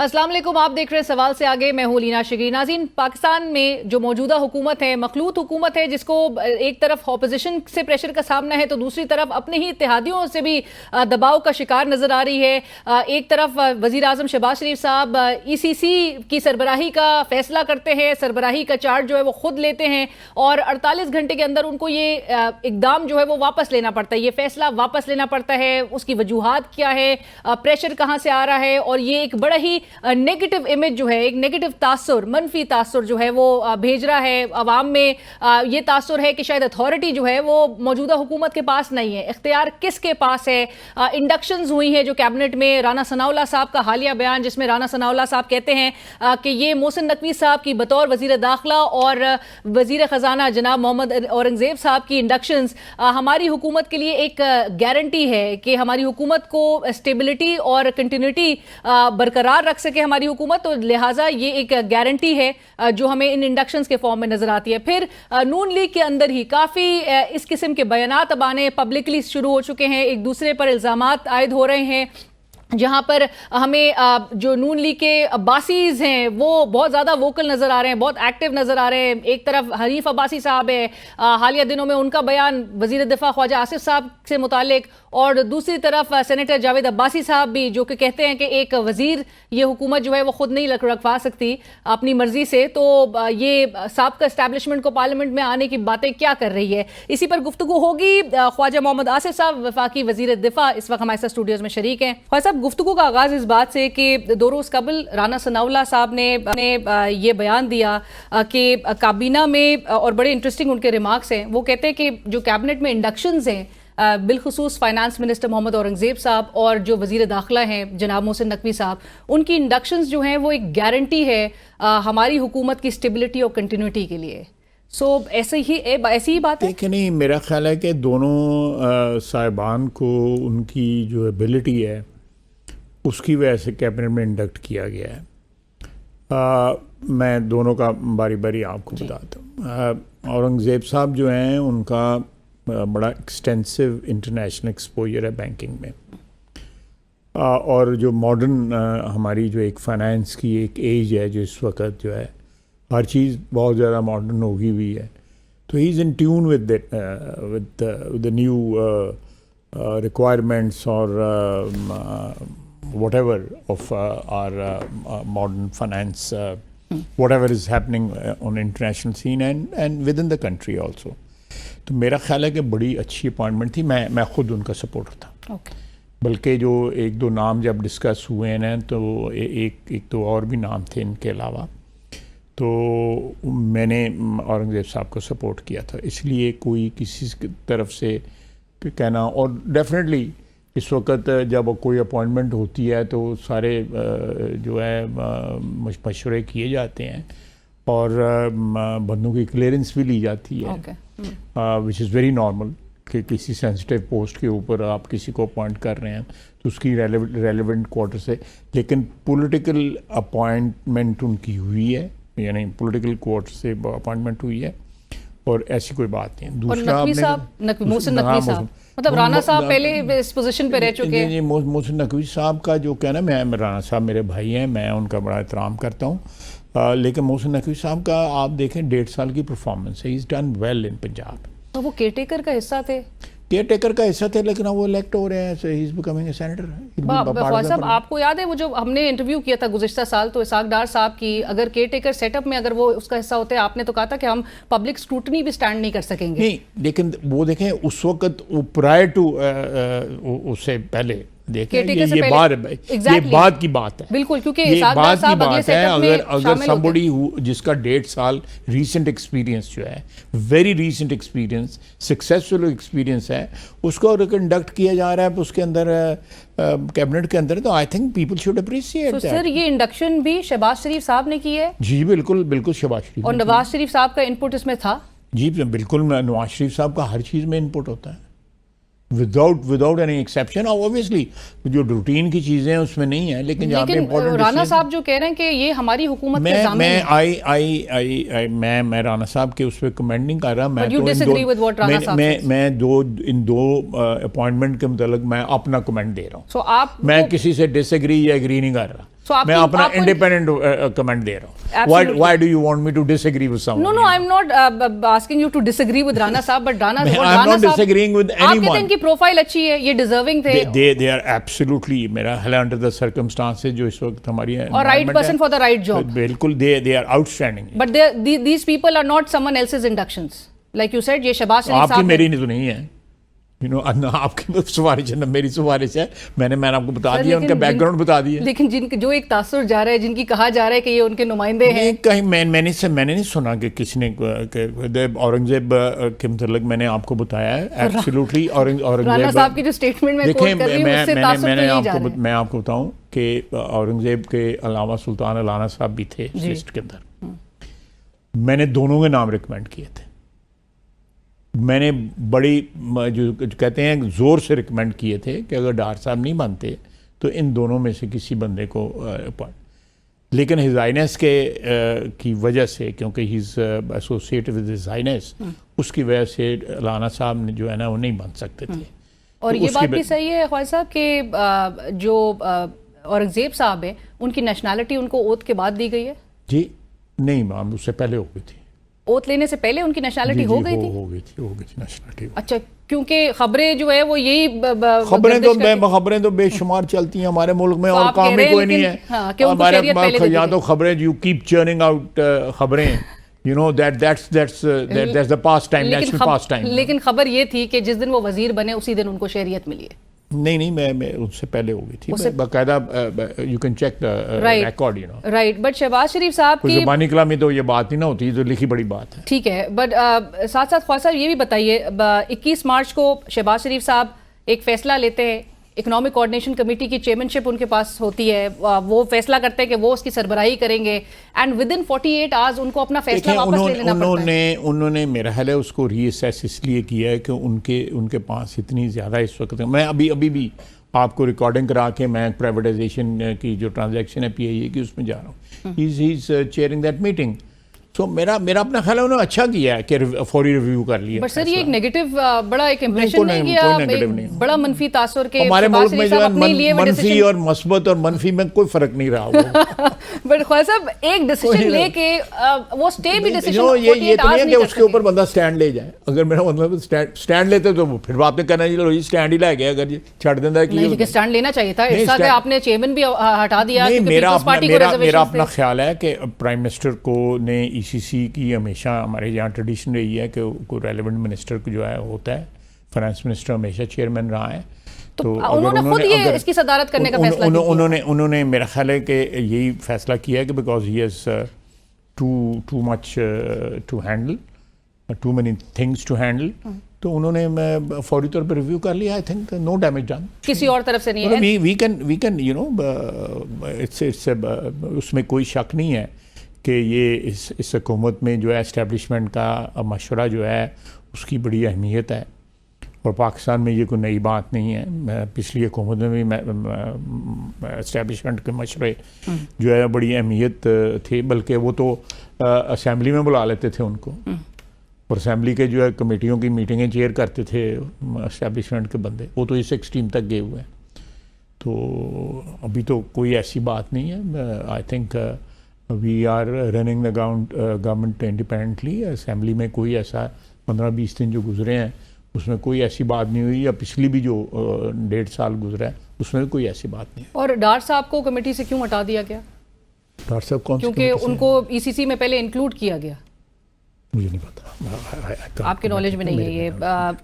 अस्सलाम वालेकुम, आप देख रहे हैं सवाल से आगे। मैं हूं लीना शिगी। नाज़रीन, पाकिस्तान में जो मौजूदा हुकूमत है मखलूत हुकूमत है, जिसको एक तरफ ऑपोजिशन से प्रेशर का सामना है तो दूसरी तरफ अपने ही इत्तेहादियों से भी दबाव का शिकार नजर आ रही है। एक तरफ वज़ीर आज़म शहबाज शरीफ साहब ECC की सरबराही का फैसला करते हैं, सरबराही का चार्ज जो है वो खुद लेते हैं और 48 घंटे के अंदर उनको ये इकदाम जो है वो वापस लेना पड़ता है, ये फैसला वापस लेना पड़ता है। उसकी वजूहात क्या है, प्रेशर कहाँ से आ रहा है, और ये एक बड़ा ही नेगेटिव इमेज जो है, एक नेगेटिव तासुर, मनफी तासुर जो है वो भेज रहा है अवाम में। ये तासुर है कि शायद अथॉरिटी जो है वो मौजूदा हुकूमत के पास नहीं है, इख्तियार किसके पास है। इंडक्शंस हुई हैं जो कैबिनेट में, राना सनाउल्लाह साहब का हालिया बयान जिसमें राना सनाउल्लाह साहब कहते हैं कि ये मोहसिन नकवी साहब की बतौर वजीर दाखिला और वजीर खजाना जनाब मोहम्मद औरंगजेब साहब की इंडक्शंस हमारी हुकूमत के लिए एक गारंटी है कि हमारी हुकूमत को स्टेबिलिटी और कंटिन्यूटी बरकरार रख सके हमारी हुकूमत। तो लिहाजा ये एक गारंटी है जो हमें इन इंडक्शंस के फॉर्म में नजर आती है। फिर नून लीग के अंदर ही काफ़ी इस किस्म के बयानात अब आने पब्लिकली शुरू हो चुके हैं, एक दूसरे पर इल्ज़ामात आयद हो रहे हैं, जहाँ पर हमें जो नून लीग के अब्बासीज़ हैं वो बहुत ज़्यादा वोकल नज़र आ रहे हैं, बहुत एक्टिव नज़र आ रहे हैं। एक तरफ हनीफ अब्बासी साहब है, हालिया दिनों में उनका बयान वज़ीर दिफा ख्वाजा आसिफ साहब से मुतालिक, और दूसरी तरफ सेनेटर जावेद अब्बासी साहब भी जो कि कहते हैं कि एक वज़ीर ये हुकूमत जो है वो ख़ुद नहीं रखवा सकती अपनी मर्ज़ी से, तो ये साबिक़ा एस्टैब्लिशमेंट को पार्लियामेंट में आने की बातें क्या कर रही है। इसी पर गुफ्तगू होगी। ख्वाजा मोहम्मद आसिफ साहब वफाकी वज़ीर दिफा इस वक्त हमारे साथ स्टूडियोज़ में शरीक हैं। ख्वाजा साहब, गुफ्तगू का आगाज़ इस बात से कि 2 रोज़ कबल राना सनाउल्लाह साहब ने ये बयान दिया कि काबीना में, और बड़े इंटरेस्टिंग उनके रिमार्क्स हैं, वो कहते हैं कि जो कैबिनेट में इंडक्शंस हैं बिलखुसूस फाइनेंस मिनिस्टर मोहम्मद औरंगजेब साहब और जो वज़ीर दाखिला हैं जनाब मोहसिन नकवी साहब, उनकी इंडक्शंस जो हैं वो एक गारंटी है हमारी हुकूमत की स्टेबिलिटी और कंटिन्यूटी के लिए। ऐसी ही बात है कि नहीं, मेरा ख्याल है कि दोनों साहिबान को उनकी जो एबिलिटी है उसकी वजह से कैबिनेट में इंडक्ट किया गया है। मैं दोनों का बारी बारी आपको बताता हूँ। औरंगज़ेब साहब जो हैं उनका बड़ा एक्सटेंसिव इंटरनेशनल एक्सपोजर है बैंकिंग में, और जो मॉडर्न हमारी जो एक फाइनेंस की एक एज है जो इस वक्त जो है हर चीज़ बहुत ज़्यादा मॉडर्न होगी हुई है, तो he is in tune with the new requirements और whatever of our modern finance, whatever is happening on international scene and within the country also. तो मेरा ख्याल है कि बड़ी अच्छी अपॉइंटमेंट थी। मैं खुद उनका सपोर्टर था। बल्कि जो 1-2 नाम जब डिस्कस हुए हैं तो एक तो और भी नाम थे इनके अलावा, तो मैंने औरंगज़ेब साहब को सपोर्ट किया था। इसलिए कोई किसी तरफ से कहना, और डेफिनेटली इस वक्त जब कोई अपॉइंटमेंट होती है तो सारे जो है मशवरे किए जाते हैं और बंदों की क्लियरेंस भी ली जाती है, विच इज़ वेरी नॉर्मल कि किसी सेंसिटिव पोस्ट के ऊपर आप किसी को अपॉइंट कर रहे हैं तो उसकी रेलेवेंट क्वार्टर से, लेकिन पॉलिटिकल अपॉइंटमेंट उनकी हुई है, यानी पॉलिटिकल क्वार्टर से अपॉइंटमेंट हुई है और ऐसी कोई बात नहीं। दूसरा मोहसिन नकवी साहब, मतलब राना साहब पहले इस पोजीशन पे रह चुके हैं। मोहसिन नकवी साहब का जो कहना, मैं राना साहब मेरे भाई हैं, मैं उनका बड़ा एहतराम करता हूँ, लेकिन मोहसिन नकवी साहब का आप देखें 1.5 साल की परफॉर्मेंस है, he is done well in Punjab. तो वो केयरटेकर का हिस्सा थे, केयरटेकर का हिस्सा थे, लेकिन वो इलेक्ट हो रहे हैं, so he is becoming a senator। साहब, आपको याद है वो जो हमने इंटरव्यू किया था गुज़िश्ता साल, तो इसाक डार साहब की, अगर केयरटेकर सेटअप में अगर वो उसका हिस्सा होते, आपने तो कहा था कि हम पब्लिक स्क्रूटनी भी स्टैंड नहीं कर सकेंगे। नहीं, लेकिन वो देखें उस वक्त प्रायर टू उससे पहले देखें ये बात की बात है, बिल्कुल, क्योंकि ये बात की बात है। अगर somebody जिसका 1.5 साल रीसेंट एक्सपीरियंस जो है, very recent experience, successful experience है, उसको अगर कंडक्ट किया जा रहा है उसके अंदर कैबिनेट के अंदर, तो I think people should appreciate that. Sir, ये इंडक्शन भी शहबाज शरीफ साहब ने की है? जी बिल्कुल बिल्कुल, शहबाज शरीफ और नवाज शरीफ साहब का इनपुट इसमें था? जी बिल्कुल, नवाज शरीफ साहब का हर चीज़ में इनपुट होता है, विदाउट एनी एक्सेप्शन। ऑब्वियसली जो रूटीन की चीजें हैं उसमें नहीं है, लेकिन राना साहब जो कह रहे हैं कि ये हमारी हुकूमत के ज़ामिन है। मैं राना साहब के उस पर कमेंट नहीं कर रहा, मैं इन दो अपॉइंटमेंट के मुतालिक मैं अपना कमेंट दे रहा हूँ। मैं किसी से डिसएग्री या एग्री नहीं कर रहा। मैं अपना इंडिपेंडेंट कमेंट दे रहा हूँ। Why do you want me to disagree with someone? No, I'm not asking you to disagree with Rana साहब, but Rana I'm not disagreeing with anyone. आप कहते हैं इनकी प्रोफाइल अच्छी है, ये डिजर्विंग थे, they are absolutely मेरा हाल under the circumstances जो इस वक्त हमारी और right person for the right job, बिल्कुल they are outstanding. But these people are not someone else's inductions, like you said. ये शहबाज शरीफ साहब आपकी मेरी तो नहीं है, आपकी सिफारिश है ना मेरी सिफारिश है, मैंने आपको बता दिया, उनका बैकग्राउंड बता दिया। लेकिन जो एक तासुर जा रहा है, जिनकी कहा जा रहा है कि ये उनके नुमाइंदे हैं, कहीं मैंने नहीं सुना कि किसी ने औरंगजेब के मतलब मैंने आपको बताया है एब्सोल्युटली। राणा साहब की जो स्टेटमेंट में कोट कर रही हूं, उससे तासुर तो नहीं जा रहा है। मैं आपको बताऊं कि औरंगजेब के अलावा सुल्तान अलाना साहब भी थे लिस्ट के अंदर, मैंने दोनों के नाम रिकमेंड किए थे। मैंने बड़ी जो कहते हैं जोर से रिकमेंड किए थे कि अगर डार साहब नहीं मानते तो इन दोनों में से किसी बंदे को लेकिन हिज हाइनेस के की वजह से, क्योंकि he is associated with his highness, उसकी वजह से लाना साहब ने जो है ना वो नहीं बन सकते थे। और तो ये बात भी सही है ख्वाजा साहब कि जो औरंगजेब साहब है उनकी नेशनैलिटी उनको ओथ के बाद दी गई है। जी नहीं मैम, उससे पहले हो गई थी, ओथ लेने से पहले उनकी नेशनैलिटी हो गई थी नेशनैलिटी। अच्छा, क्योंकि खबरें जो है वो यही खबरें तो बेशुमार चलती हैं हमारे मुल्क में, और काम में कोई नहीं है। हमारे यहाँ तो खबरें यू कीप चर्निंग आउट खबरें, you know that's the past time, national past time। लेकिन खबर ये थी कि जिस दिन वो वजीर बने उसी दिन उनको शहरियत मिली है। नहीं मैं उससे पहले हो गई थी, बाकायदा you can check the record, you know. Right, but Shahbaz Sharif साहब की जुबानी कलामी तो ये बात नहीं ना होती, जो लिखी बड़ी बात है। ठीक है, बट साथ साथ ख्वाजा साहब ये भी बताइए, 21 मार्च को शहबाज शरीफ साहब एक फैसला लेते हैं, इकोनॉमिक कोऑर्डिनेशन कमेटी की चेयरमैनशिप उनके पास होती है, वो फैसला करते हैं कि वो उसकी सरबराही करेंगे, एंड विद इन 48 आवर्स उनको अपना फैसला वापस ले लेना पड़ता है। उन्होंने मेरा ख्याल है उसको रीअसेस इसलिए किया है कि उनके पास इतनी ज़्यादा इस वक्त, मैं अभी भी आपको रिकॉर्डिंग करा के मैं प्राइवेटाइजेशन की जो ट्रांजैक्शन है PIA की उसमें जा रहा हूँ, he is chairing that meeting. तो मेरा अपना ख्याल है उन्होंने अच्छा किया है कि फौरी रिव्यू कर लिया। बट सर ये एक नेगेटिव बड़ा एक इंप्रेशन नहीं किया, बड़ा मनफी तासुर के हमारे मुल्क में जो है मनफी और मस्बत और मनफी में कोई फर्क नहीं रहा बट ख्वाजा साहब एक डिसीजन लेके वो स्टे भी डिसीजन ये तो नहीं है कि उसके ऊपर बंदा स्टैंड ले जाए। अगर मेरा मतलब स्टैंड लेते तो फिर आपने कहना जी स्टैंड ही ला गया, अगर छड़ देता है स्टैंड लेना चाहिए था। इरशाद है आपने चेयरमैन भी हटा दिया। मेरा अपना ख्याल है कि प्राइम मिनिस्टर को ने ECC की हमेशा हमारे यहाँ ट्रेडिशन रही है कि कोई रेलेवेंट मिनिस्टर को जो है होता है, फाइनेंस मिनिस्टर हमेशा चेयरमैन रहा है। तो उन्होंने खुद ये इसकी सदारत करने का फैसला किया। उन्होंने मेरा ख्याल है कि यही फैसला किया है कि because he has too much to handle, too many things to handle, तो उन्होंने फौरी तौर पर रिव्यू कर लिया। I think no damage done, किसी और तरफ से नहीं है। We can you know it's उसमें कोई शक नहीं है कि ये इस हुकूमत में जो है इस्टेब्लिशमेंट का मशवरा जो है उसकी बड़ी अहमियत है, और पाकिस्तान में ये कोई नई बात नहीं है। पिछली हुकूमत में भी इस्टेब्लिशमेंट के मशवरे जो है बड़ी अहमियत थे, बल्कि वो तो असम्बली में बुला लेते थे उनको, और असम्बली के जो है कमेटियों की मीटिंगें चेयर करते थे इस्टेब्लिशमेंट के बंदे, वो तो इस एक्सट्रीम तक गए हुए हैं। तो अभी तो कोई ऐसी बात नहीं है। I think we are running the government independently. Assembly में कोई ऐसा 15-20 दिन जो गुजरे हैं उसमें कोई ऐसी बात नहीं हुई, या पिछली भी जो 1.5 साल गुजरा है उसमें कोई ऐसी बात नहीं है। और डार साहब को कमेटी से क्यों हटा दिया गया? डार साहब कौन? क्योंकि उनको ECC में पहले इंक्लूड किया गया। मुझे नहीं पता, आपके नॉलेज में नहीं है ये,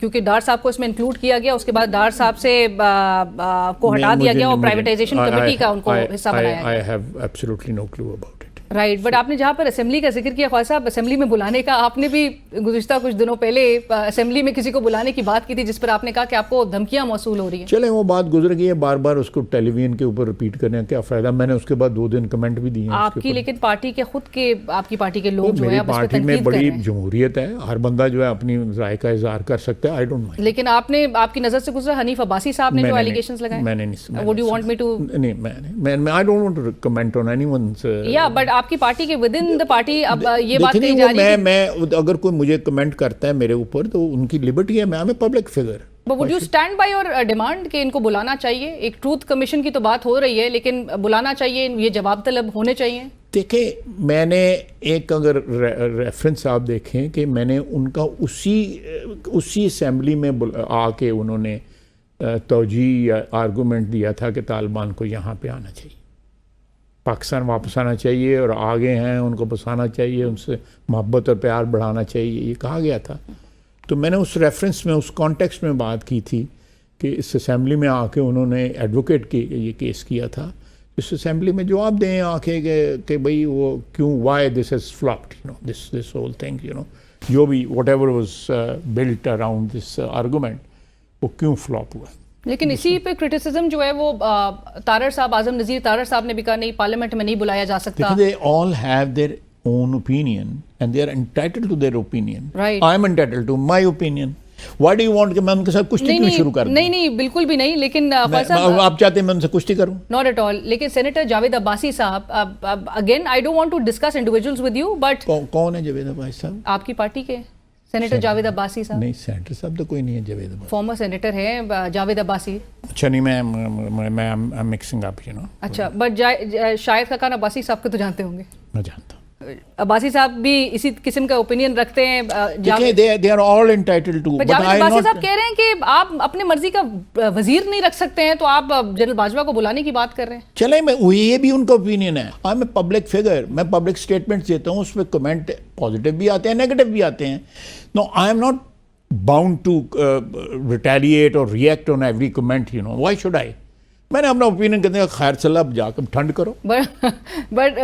क्योंकि डार साहब को इसमें इंक्लूड किया गया, उसके बाद डार साहब से को हटा दिया गया और प्राइवेटाइजेशन कमेटी का उनको हिस्सा बनाया गया। I have absolutely no clue about it. Right, but आपने जहाँ पर असेंबली का जिक्र किया ख्वाजा साहब, असेंबली में बुलाने का, आपने भी गुज़िश्ता कुछ दिनों पहले असेंबली में किसी को बुलाने की बात की थी, जिस पर आपने कहा कि आपको धमकियां मौसूल हो रही हैं। चले वो बात गुजर गई है, बार बार उसको टेलीविजन के ऊपर रिपीट करने का क्या फ़ायदा। मैंने उसके बाद 2 दिन कमेंट भी दिए आपकी, लेकिन पार्टी के खुद के, आपकी पार्टी के लोग जो है पार्टी में बड़ी जमहूरियत है, हर बंदा जो है अपनी राय का इजहार कर सकता है। I don't mind. लेकिन आपने, आपकी नज़र से गुजरा हनीफ अब्बासी साहब ने जो एलिगेशंस लगाए, मैंने नहीं। Would you want me to? नहीं, मैं I don't want to comment on anyone's. या बट आपकी पार्टी के द पार्टी अब ये बात कही जा रही है। मैं अगर कोई मुझे कमेंट करता है मेरे ऊपर तो उनकी लिबर्टी है, मैं public figure, But would you stand by your demand कि इनको बुलाना चाहिए? एक ट्रूथ कमीशन की तो बात हो रही है, लेकिन बुलाना चाहिए, ये जवाब तलब होने चाहिए। देखिए, मैंने एक अगर रेफरेंस आप देखें कि मैंने उनका उसी असेंबली में आके उन्होंने तौजी या आर्गूमेंट दिया था कि तालिबान को यहाँ पे आना चाहिए, पाकिस्तान वापस आना चाहिए और आगे हैं उनको बसाना चाहिए, उनसे मोहब्बत और प्यार बढ़ाना चाहिए, ये कहा गया था। तो मैंने उस रेफरेंस में, उस कॉन्टेक्स्ट में बात की थी कि इस असेंबली में आके उन्होंने एडवोकेट की ये केस किया था। इस असेंबली में जवाब दें आके कि भाई वो क्यों, why this has flopped, you know, this whole thing, you know, जो भी whatever was built around this argument, वो क्यों फ्लॉप हुआ। लेकिन इसी पे क्रिटिसिज्म जो है वो तारर साहब, आजम नज़ीर तारर साहब ने भी कहा नहीं, पार्लियामेंट में नहीं बुलाया जा सकता। They all have their own opinion and they are entitled to their opinion. Right. I am entitled to my opinion. Why do you want कि मैं उनके साथ कुश्ती क्यों शुरू कर दूं? नहीं, बिल्कुल भी नहीं, लेकिन आप चाहते हैं मैं उनसे कुश्ती करूं? Not at all. लेकिन सेनेटर जावेद अब्बासी साहब, again I don't want to discuss individuals with you, but कौन है जावेद अब्बासी साहब? आपकी पार्टी के सेनेटर जावेद अब्बासी साहब। नहीं, सेनेटर साहब तो कोई नहीं है जावेद अब्बासी। फॉर्मर सेनेटर है जावेद अब्बासी। अच्छा, नहीं, मैं मिक्सिंग अप, यू नो। अच्छा, बट शाहिद खान अब्बासी साहब को तो जानते होंगे? मैं जानता हूं। अब्बासी साहब भी इसी किस्म का ओपिनियन रखते हैं। they are all entitled to, but Javed Abbasi साहब कह रहे हैं कि आप अपने मर्जी का वजीर नहीं रख सकते हैं, तो आप जनरल बाजवा को बुलाने की बात कर रहे हैं। चले, मैं ये भी उनका ओपिनियन है। I am a public figure, मैं पब्लिक स्टेटमेंट देता हूँ, उसमें कमेंट पॉजिटिव भी आते हैं, नेगेटिव भी आते हैं। No, I am not bound to retaliate और react on every comment, you know, why should I. मैंने अपना ओपिनियन कहते हैं, खैर चला, अब जाकर ठंड करो। But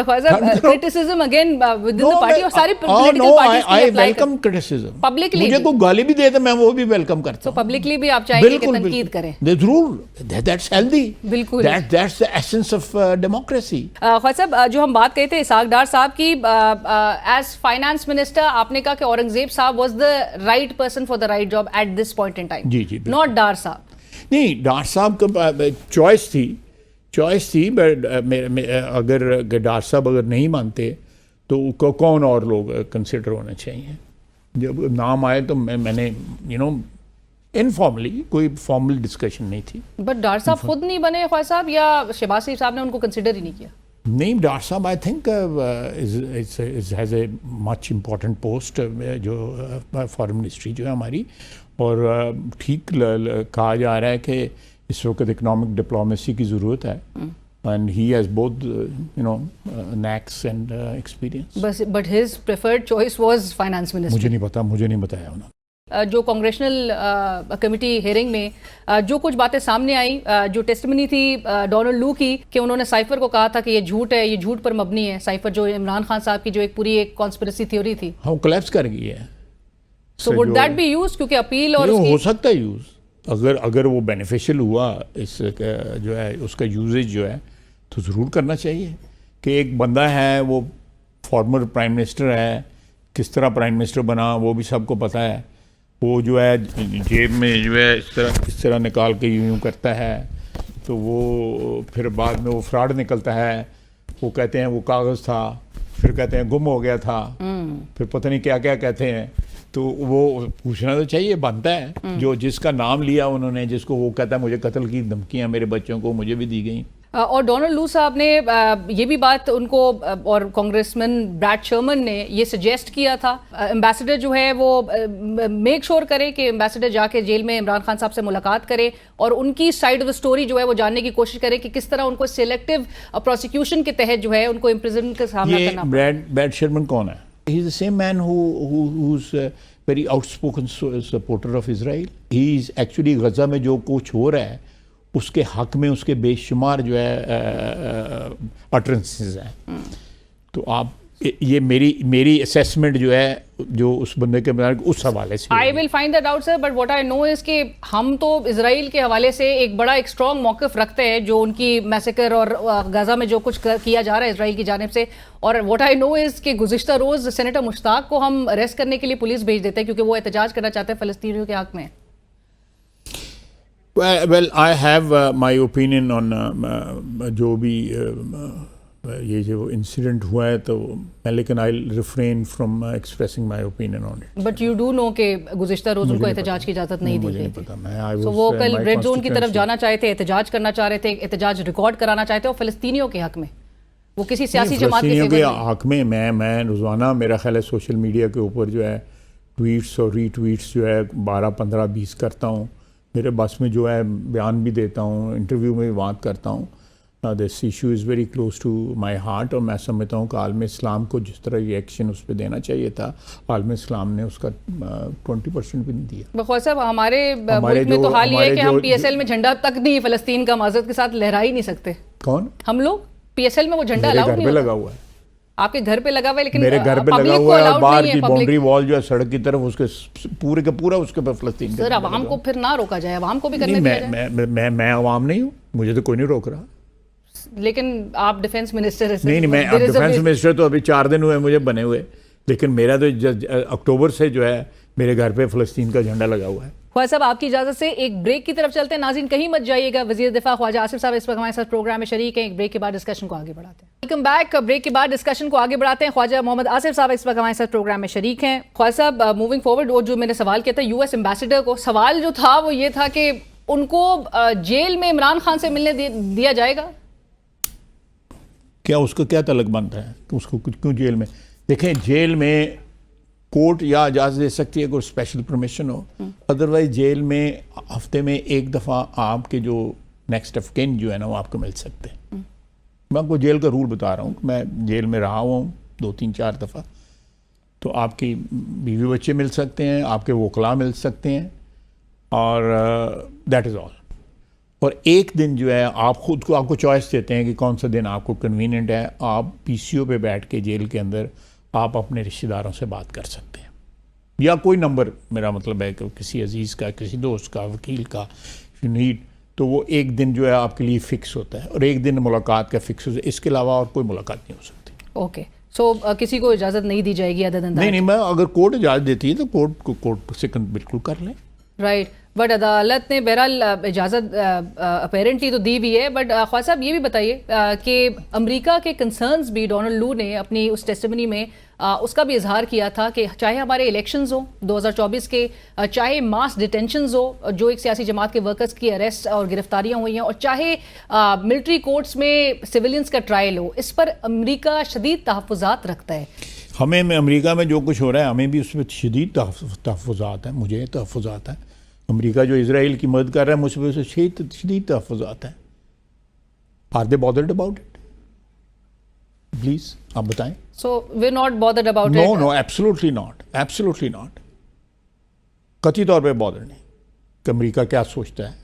criticism again with in the party और सारी political parties I welcome criticism publicly. मुझे कोई गाली भी दे तो मैं वो भी वेलकम करता हूं। तो पब्लिकली भी आप चाहेंगे कि तनकीद करें? जरूर, दैट्स हेल्दी, बिल्कुल, that's the essence of democracy. Khawaja साहब, जो हम बात कहते हैं इसहाक डार साहब की, एज फाइनेंस मिनिस्टर आपने कहा कि औरंगजेब साहब was the right person for the right job at this point in time. जी, नॉट डार साहब। नहीं, डार साहब का चॉइस थी, बट अगर डार साहब अगर नहीं मानते तो कौन और लोग कंसिडर होने चाहिए। जब नाम आए तो मैंने, यू नो, इनफॉर्मली, कोई फॉर्मल डिस्कशन नहीं थी। बट डार साहब खुद नहीं बने ख्वाजा साहब, या शहबाज शरीफ साहब ने उनको कंसिडर ही नहीं किया? नहीं, डार साहब I think has a much important post, जो फॉरेन मिनिस्ट्री जो है हमारी, और ठीक कहा जा रहा है कि इस वक्त इकोनॉमिक डिप्लोमेसी की ज़रूरत है, and he has both, you know, next and experience. But his preferred choice was finance minister. मुझे नहीं पता, मुझे नहीं बताया उन्होंने। जो कांग्रेशनल कमेटी हेयरिंग में जो कुछ बातें सामने आई, जो टेस्टिमनी थी डोनाल्ड लू की, कि उन्होंने साइफर को कहा था कि ये झूठ है, ये झूठ पर मबनी है। साइफर जो इमरान खान साहब की जो एक पूरी एक कॉन्स्पिरेसी थ्योरी थी, हाँ, कोलैप्स कर गई है। So would that be used? क्योंकि अपील और हो सकता है यूज़, अगर वो बेनिफिशियल हुआ, इस जो है उसका यूजेज जो है, तो ज़रूर करना चाहिए। कि एक बंदा है, वो फॉर्मर प्राइम मिनिस्टर है, किस तरह प्राइम मिनिस्टर बना वो भी सबको पता है। वो जो है जेब में जो है इस तरह निकाल के यूं करता है, तो वो फिर बाद में वो फ्रॉड निकलता है। वो कहते हैं वो कागज़ था, फिर कहते हैं गुम हो गया था, फिर पता नहीं क्या क्या कहते हैं। तो वो पूछना तो चाहिए, बनता है। जो जिसका नाम लिया उन्होंने, जिसको वो कहता है मुझे कत्ल की धमकियाँ मेरे बच्चों को मुझे भी दी गई। और डोनाल्ड लू साहब ने ये भी बात उनको, और कांग्रेसमैन ब्रैड शर्मन ने ये सजेस्ट किया था, एम्बेसडर जो है वो मेक श्योर करे कि एम्बेसडर जाके जेल में इमरान खान साहब से मुलाकात करे और उनकी साइड ऑफ द स्टोरी जो है वो जानने की कोशिश करे कि किस तरह उनको सिलेक्टिव प्रोसिक्यूशन के तहत जो है उनको इम्प्रिजन का सामना करना पड़ा। ब्रैड शर्मन कौन है? He is the same man who's very outspoken supporter of Israel. He is actually गज़ा में जो कुछ हो रहा है उसके हक में उसके बेशुमार जो है अटरेंसेस हैं। तो आप ये मेरी असेसमेंट जो है जो उस बंदे के उस हवाले से, I will find that out sir, but what I know is कि हम तो इजराइल के हवाले से एक स्ट्रॉन्ग मौक़िफ़ रखते हैं जो उनकी मैसेकर और गजा में जो कुछ किया जा रहा है इजराइल की जानिब से। और व्हाट आई नो इज कि गुज़िश्ता रोज़ सेनेटर मुश्ताक को हम अरेस्ट करने के लिए पुलिस भेज देते हैं क्योंकि वो एहतजाज करना चाहते हैं फ़लस्तीनियों के हक में। Well, I have my opinion on जो भी ये जो इंसिडेंट हुआ है तो मैं, लेकिन I refrain from expressing my opinion on it. But you do know कि गुज़िश्ता रोज़ उनको एहतजाज की इजाज़त नहीं दी मुझे गई नहीं थी। पता, मैं तो वो कल रेड जोन की तरफ जाना चाहे थे, एहतजाज करना चाह रहे थे, एहतजाज रिकॉर्ड कराना चाहते और फ़लस्तीनियों के हक में, वो किसी सियासी जमात के फ़लस्तीनियों फेवर के में। हक में मैं रोज़ाना मेरा ख्याल है सोशल मीडिया के ऊपर जो है ट्वीट्स और रीट्वीट्स जो है 12, 15, 20 करता हूँ। मेरे बस में जो है बयान भी देता हूँ, इंटरव्यू में भी बात करता हूँ। This issue is very close to my heart और मैं समझता हूँ कि आलम इस्लाम को जिस तरह रिएक्शन उस पर देना चाहिए था, आलम इस्लाम ने उसका 20% भी नहीं दिया। बखौर साहब, हमारे मुल्क में तो हाल ये है कि हम PSL में झंडा तक नहीं फ़लस्तीन का माज़रत के साथ लहरा ही नहीं सकते। कौन? हम लोग PSL में वो झंडा मेरे अलाउड घर नहीं पे होता। लगा हुआ है, आपके घर पे लगा हुआ है, लेकिन मेरे घर पे पब्लिक लगा को हुआ है और allowed बाहर नहीं की है, public- बाउंड्री वॉल जो है सड़क की तरफ उसके पूरे के पूरा उसके पे फ़लस्तीन का सर झंडा आवाम लगा को हुआ फिर ना रोका जाए, आवाम को भी है। करने नहीं, दिया जाए। मैं आवाम नहीं हूँ, मुझे तो कोई नहीं रोक रहा। लेकिन आप डिफेंस मिनिस्टर हैं। नहीं, मैं There is a defence bit- minister तो अभी 4 दिन हुए मुझे बने हुए, लेकिन मेरा तो अक्टूबर से जो है मेरे घर पे फ़लस्तीन का झंडा लगा हुआ है। ख्वाजा साहब, आपकी इजाजत से एक ब्रेक की तरफ चलते हैं। नाज़रीन कहीं मत जाइएगा। वज़ीर दिफा ख्वाजा आसिफ साहब इस वक्त हमारे साथ प्रोग्राम में शरीक हैं। एक ब्रेक के बाद डिस्कशन को आगे बढ़ाते हैं। Welcome back. ब्रेक के बाद डिस्कशन को आगे बढ़ाते हैं। ख्वाजा मोहम्मद आसिफ साहब इस वक्त हमारे साथ प्रोग्राम में शरीक हैं। ख्वाजा साहब, मूविंग फॉरवर्ड, वो जो मैंने सवाल किया था US एम्बेसडर को, सवाल जो था वो ये था कि उनको जेल में इमरान खान से मिलने दिया जाएगा। क्या उसका क्या तलक बनता है कि उसको क्यों जेल में? देखें, जेल में कोर्ट या इजाज़त दे सकती है, कोई स्पेशल परमिशन हो, अदरवाइज जेल में हफ्ते में एक दफ़ा आपके जो नेक्स्ट ऑफ किन जो है ना वो आपको मिल सकते हैं। मैं आपको जेल का रूल बता रहा हूँ, मैं जेल में रहा हुआ हूँ 2, 3, 4 दफ़ा। तो आपकी बीवी बच्चे मिल सकते हैं, आपके वकला मिल सकते हैं, और दैट इज़ ऑल। और एक दिन जो है आप खुद को, आपको चॉइस देते हैं कि कौन सा दिन आपको कन्वीनियंट है। आप PCO पे बैठ के जेल के अंदर आप अपने रिश्तेदारों से बात कर सकते हैं, या कोई नंबर, मेरा मतलब है कि किसी अजीज़ का, किसी दोस्त का, वकील का, यू नीड, तो वो एक दिन जो है आपके लिए फ़िक्स होता है और एक दिन मुलाकात का फ़िक्स होता है। इसके अलावा और कोई मुलाकात नहीं हो सकती। ओके, सो किसी को इजाज़त नहीं दी जाएगी अदर देन दैट? नहीं, मैं अगर कोर्ट इजाज़त देती है तो कोर्ट से बिल्कुल कर लें। राइट, बट अदालत ने बहरहाल इजाज़त अपेरेंटली तो दी भी है। बट ख्वाजा साहब, ये भी बताइए कि अमेरिका के कंसर्न्स भी डोनाल्ड लू ने अपनी उस टेस्टिमनी में उसका भी इजहार किया था कि चाहे हमारे इलेक्शंस हो 2024 के, चाहे मास डिटेंशंस हो जो एक सियासी जमात के वर्कर्स की अरेस्ट और गिरफ्तारियां हुई हैं, और चाहे मिलिट्री कोर्ट्स में सिविलियंस का ट्रायल हो, इस पर अमेरिका शदीद तहफ़्फ़ुज़ात रखता है। हमें में अमेरिका में जो कुछ हो रहा है हमें भी उसमें शदीद तहफ़्फ़ुज़ात हैं, मुझे तहफ़्फ़ुज़ात हैं। अमेरिका जो इजराइल की मदद कर रहा है मुझ पर उसे शदीद तहफ़्फ़ुज़ात हैं। Are they bothered about it? Please आप बताएं। So we are not bothered about it? No, absolutely not, absolutely not. कतई तौर पे बॉदर नहीं कि अमेरिका क्या सोचता है।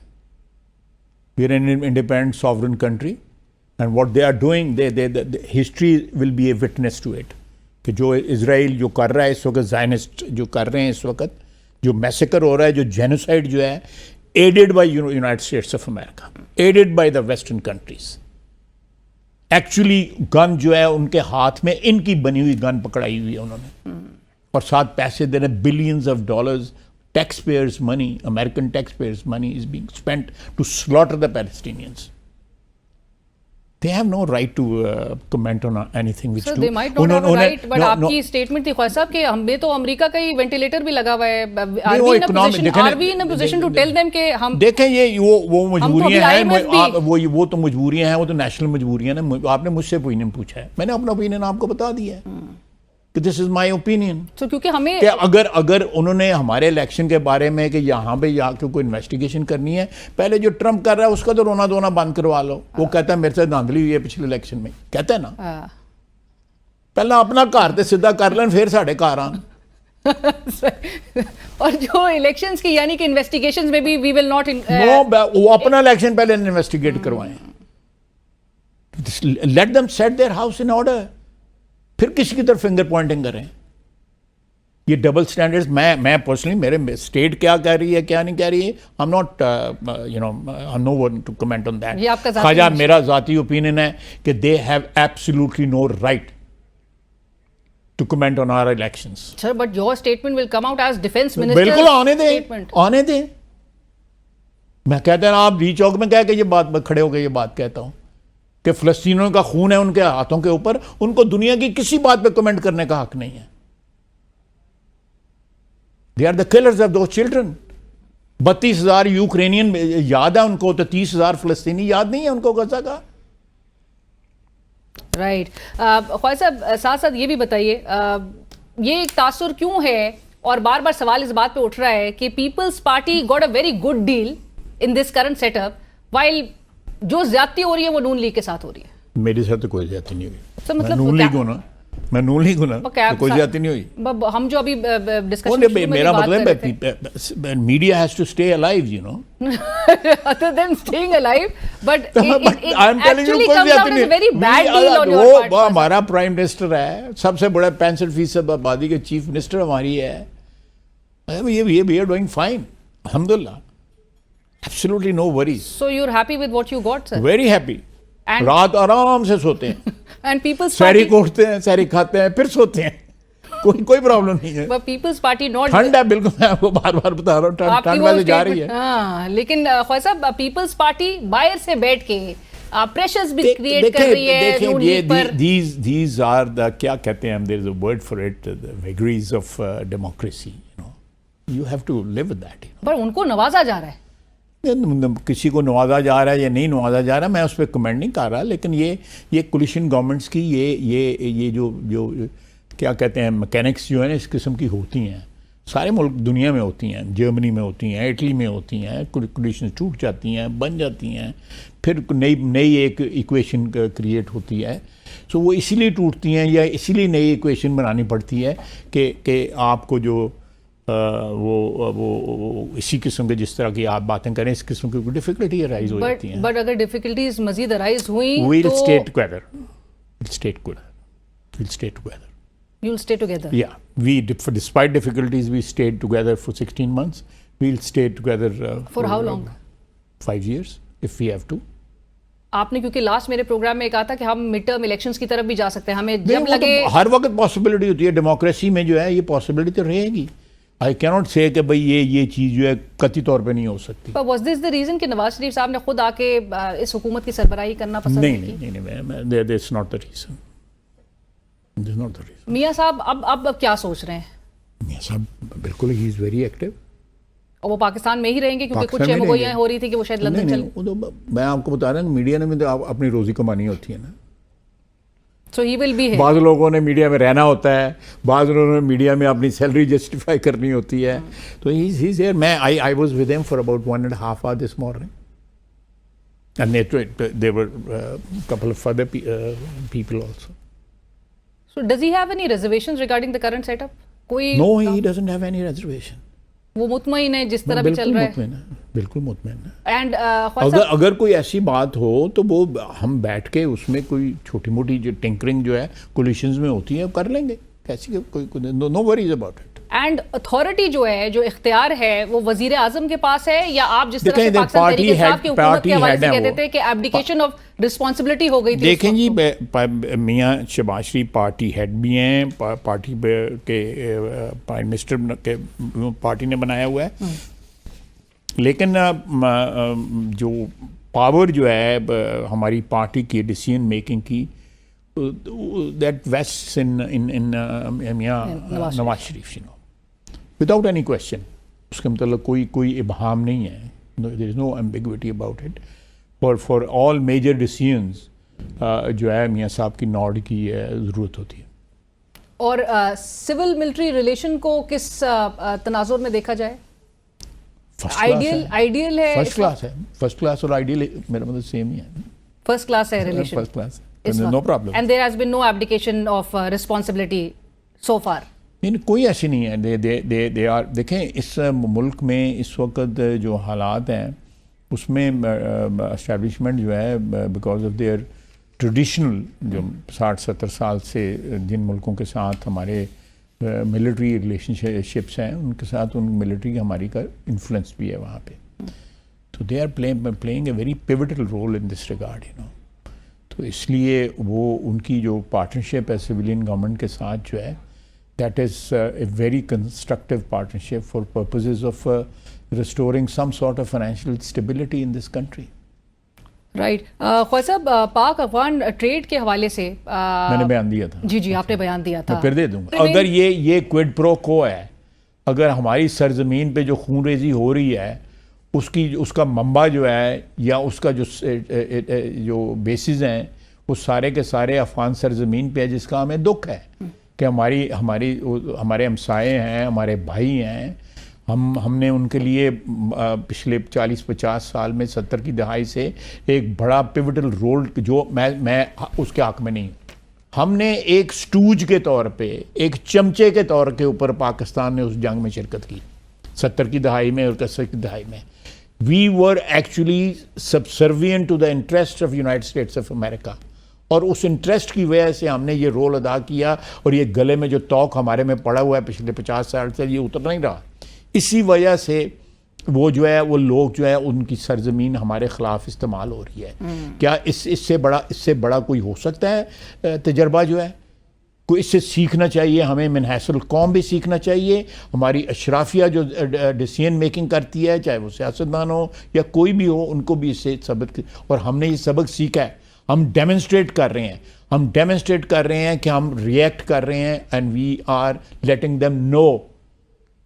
We are an independent sovereign country and what they are doing, history will be a witness to it, कि जो इजराइल जो कर रहा है इस वक्त, ज़ायनिस्ट जो कर रहे हैं इस वक्त, जो मैसेकर हो रहा है, जो जेनोसाइड जो है, aided by United States of America, aided by the western countries. Actually gun जो है उनके हाथ में, इनकी बनी हुई गन पकड़ाई हुई है उन्होंने, और साथ पैसे दे रहे, billions of dollars, taxpayers money, American taxpayers money is being spent to slaughter the Palestinians. They have no right to comment on anything which Sir, do. they might not have a right, but आपकी statement थी ख्वाजा साहब कि हमें तो America का ही ventilator भी लगा हुआ है। Are we in a position to tell them कि हम, देखें ये वो मजबूरियां हैं, वो तो मजबूरियां हैं, वो तो नेशनल मजबूरियां हैं। आपने मुझसे ओपिनियन पूछा है, मैंने अपना ओपिनियन आपको बता दिया है कि दिस इज माय ओपिनियन। तो क्योंकि हमें कि अगर उन्होंने हमारे इलेक्शन के बारे में कि यहाँ पे कोई इन्वेस्टिगेशन करनी है, पहले जो ट्रम्प कर रहा है उसका तो रोना धोना बंद करवा लो। वो कहता है मेरे से धांधली हुई है पिछले इलेक्शन में, कहता है ना, पहले अपना घर ते सीधा कर लें फिर साढ़े घर आन। और जो इलेक्शंस की यानी कि इन्वेस्टिगेशंस में भी वी विल नॉट वो अपना इलेक्शन पहले इन्वेस्टिगेट करवाएं, let them set their house in order, फिर किसी की तरफ फिंगर पॉइंटिंग करें। ये डबल स्टैंडर्ड्स, मैं पर्सनली, मेरे स्टेट क्या कह रही है क्या नहीं कह रही है, I am not I am no one to comment on that. Khawaja मेरा जाती ओपिनियन है कि they have absolutely no right to comment on our elections. Sir, but your statement will come out as defence minister. बिल्कुल आने दें। मैं कहता हूं आप री चौक में कह के ये बात खड़े होकर ये बात कहता हूं कि फ़लस्तीनियों का खून है उनके हाथों के ऊपर, उनको दुनिया की किसी बात पे कमेंट करने का हक नहीं है। They are the killers of those children. 32,000 Ukrainian याद है उनको, तो 30,000 फ़लस्तीनी याद नहीं है उनको गजा का। राइट। ख्वाजा साहब, साथ साथ ये भी बताइए, ये एक तासुर क्यों है और बार बार सवाल इस बात पे उठ रहा है कि Peoples Party got a very good deal in this current setup, while जो ज्यादती हो रही है वो नून लीग के साथ हो रही है। मेरे साथ तो कोई ज्यादती नहीं हुई। तो मतलब मैं नून लीग हूं ना, मैं नून लीग हूं ना, तो कोई ज्यादती नहीं हुई। हम जो अभी डिस्कशन मेरा मतलब है media has to stay alive, you know, other than staying alive, but it I'm telling you, actually कोई comes out ज्यादती as a नहीं। very bad deal on your part. वो हमारा प्राइम मिनिस्टर है, सबसे बड़ा 65% आबादी के चीफ मिनिस्टर हमारी है। We are doing fine, alhamdulillah, absolutely no worries, So you're happy with what you got, sir? very happy। And- रात आराम से सोते हैं, And People's सहरी Party, को उठते हैं, सहरी खाते हैं, फिर सोते हैं, कोई प्रॉब्लम नहीं है। but People's Party not. ठंड है, बिल्कुल, मैं आपको बार बार बता रहा हूँ, आपकी ठंड वो वैसे जा रही statement- है। हाँ, लेकिन ख्वाजा साहब, पीपल्स पार्टी बाहर से बैठ के प्रेशर्स भी क्रिएट कर रही है नून ये लीग पर। these are the, क्या कहते हैं हम, there is a word for it, the vagaries of democracy, you know, you have to live with that, you know। पर उनको नवाजा जा रहा है। किसी को नवाजा जा रहा है या नहीं नवाजा जा रहा है, मैं उस पर कमेंट नहीं कर रहा, लेकिन ये कोलिशन गवर्नमेंट्स की ये जो क्या कहते हैं मैकेनिक्स जो है ना, इस किस्म की होती हैं, सारे मुल्क दुनिया में होती हैं, जर्मनी में होती हैं, इटली में होती हैं, कोलिशन टूट जाती हैं, बन जाती हैं, फिर नई एक इक्वेशन क्रिएट होती है। सो वो इसीलिए टूटती हैं या इसीलिए नई इक्वेशन बनानी पड़ती है कि आपको जो वो इसी किस्म के, जिस तरह की आप बातें करें, इस किस्म की डिफिकल्टी अराइज हो जाती हैं। बट अगर डिफिकल्टीज मजीद अराइज हुई We'll तो stay together. We'll stay together. We'll stay together. you'll stay together. Yeah, despite difficulties, we stayed together for 16 months. We'll stay together For how long? 5 years, if we have to. आपने क्योंकि last मेरे programme में कहा था कि हम mid term elections की तरफ भी जा सकते हैं, हमें नहीं, जब वो लगे तो हर वक्त पॉसिबिलिटी होती है, डेमोक्रेसी में जो है ये पॉसिबिलिटी तो रहेगी। आई कैनॉट से कि भाई ये चीज़ जो है कतई तौर पे नहीं हो सकती। But was this the reason कि नवाज शरीफ साहब ने खुद आके इस हुकूमत की सरबराही करना पसंद नहीं की? नहीं, that's not the reason. That's not the reason. मियाँ साहब अब क्या सोच रहे हैं? मियां साहब बिल्कुल, ही इज़ वेरी एक्टिव। और वो पाकिस्तान में ही रहेंगे क्योंकि कुछ पाकिस्तान में शहमुगोइयाँ रहेंगे। हो रही थी कि वो शायद लंदन नहीं, चले। नहीं, वो तो मैं आपको बता रहा हूँ, मीडिया ने भी तो अपनी रोजी कमानी होती है ना। So he will be here. बाद लोगों ने मीडिया में रहना होता है, बाद लोगों ने मीडिया में अपनी सैलरी जस्टिफाई करनी होती है, तो he is here. I was with him for about 1.5 hours this morning, and there were couple of other people also. So does he have any reservations regarding the current setup? कोई No, he doesn't have any reservation. वो मुतमईन है जिस तरह भी चल रहा है। बिल्कुल मुतमईन है। एंड अगर कोई ऐसी बात हो तो वो हम बैठ के उसमें कोई छोटी मोटी जो टिंकरिंग जो है कोलिशंस में होती है कर लेंगे, कैसी कोई no worries about it. And authority जो है, जो इख्तियार है, वो वजीर आजम के पास है, या आप जिस तरह से देखें, पाकिस्तान तहरीक इंसाफ की हुकूमत के हवाले से पार्टी कहते थे कि एब्डिकेशन ऑफ रिस्पॉन्सिबिलिटी हो गई थी। देखें जी, मियाँ शहबाज शरीफ पार्टी हेड भी हैं, पार्टी के प्राइम मिनिस्टर के पार्टी ने बनाया हुआ है, लेकिन जो पावर जो है हमारी पार्टी की डिसीजन मेकिंग की, दैट वेस्ट इन मियाँ Nawaz Sharif, you know, without any question. उसके मतलब कोई इबहाम नहीं है, there is no ambiguity about it. For all major decisions जो है मियाँ साहब की नॉड की ज़रूरत होती है। और सिविल मिलिट्री रिलेशन को किस तनाजुर में देखा जाए? आइडियल है, फर्स्ट क्लास है, फर्स्ट क्लास और आइडियल मेरा मतलब सेम ही है। फर्स्ट क्लास है relation, first class, no problem. And there has been no abdication of responsibility so far. नहीं, कोई ऐसी नहीं है। दे आर, देखें इस मुल्क में इस वक्त जो हालात हैं उसमें एस्टैब्लिशमेंट जो है बिकॉज ऑफ देयर ट्रेडिशनल जो 60-70 साल से जिन मुल्कों के साथ हमारे मिलिट्री रिलेशनशिप्स हैं, उनके साथ उन मिलिट्री की हमारी का इन्फ्लुएंस भी है वहाँ पे, तो they are playing a very pivotal role in this regard, you know. तो इसलिए वो उनकी जो पार्टनरशिप है सिविलियन गवर्नमेंट के साथ जो है, that is a very constructive partnership for purposes of restoring some sort of financial stability in this country. Right Khawaja साहब, पाक अफगान ट्रेड के हवाले से मैंने बयान दिया था। जी आपने बयान दिया था। मैं फिर दे दूंगा। अगर ये क्विड प्रो को है, अगर हमारी सरजमीन पे जो खून रेजी हो रही है उसका मंबा जो है या उसका जो बेसिस हैं वो सारे के सारे अफगान सरजमीन पे है, जिसका हमें दुख है कि हमारे हमसाए हैं, हमारे भाई हैं। हमने उनके लिए पिछले 40-50 साल में 70 की दहाई से एक बड़ा पिवटल रोल, जो मैं उसके हक में नहीं, हमने एक स्टूज के तौर पे, एक चमचे के तौर के ऊपर पाकिस्तान ने उस जंग में शिरकत की 70 की दहाई में और 71 की दहाई में। We were actually subservient to the interest of United States of America, और उस इंटरेस्ट की वजह से हमने ये रोल अदा किया, और ये गले में जो तौक हमारे में पड़ा हुआ है पिछले 50 साल से, ये उतर नहीं रहा। इसी वजह से वो जो है, वो लोग जो है, उनकी सरजमीन हमारे खिलाफ इस्तेमाल हो रही है। क्या इससे बड़ा कोई हो सकता है तजर्बा जो है? कोई इससे सीखना चाहिए हमें, मिनहसुल कौम भी सीखना चाहिए, हमारी अशराफिया जो डिसीजन मेकिंग करती है, चाहे वो सियासतदान हो या कोई भी हो, उनको भी इससे सबक, और हमने ये सबक सीखा है। हम डेमोन्स्ट्रेट कर रहे हैं कि हम रिएक्ट कर रहे हैं, and we are letting them know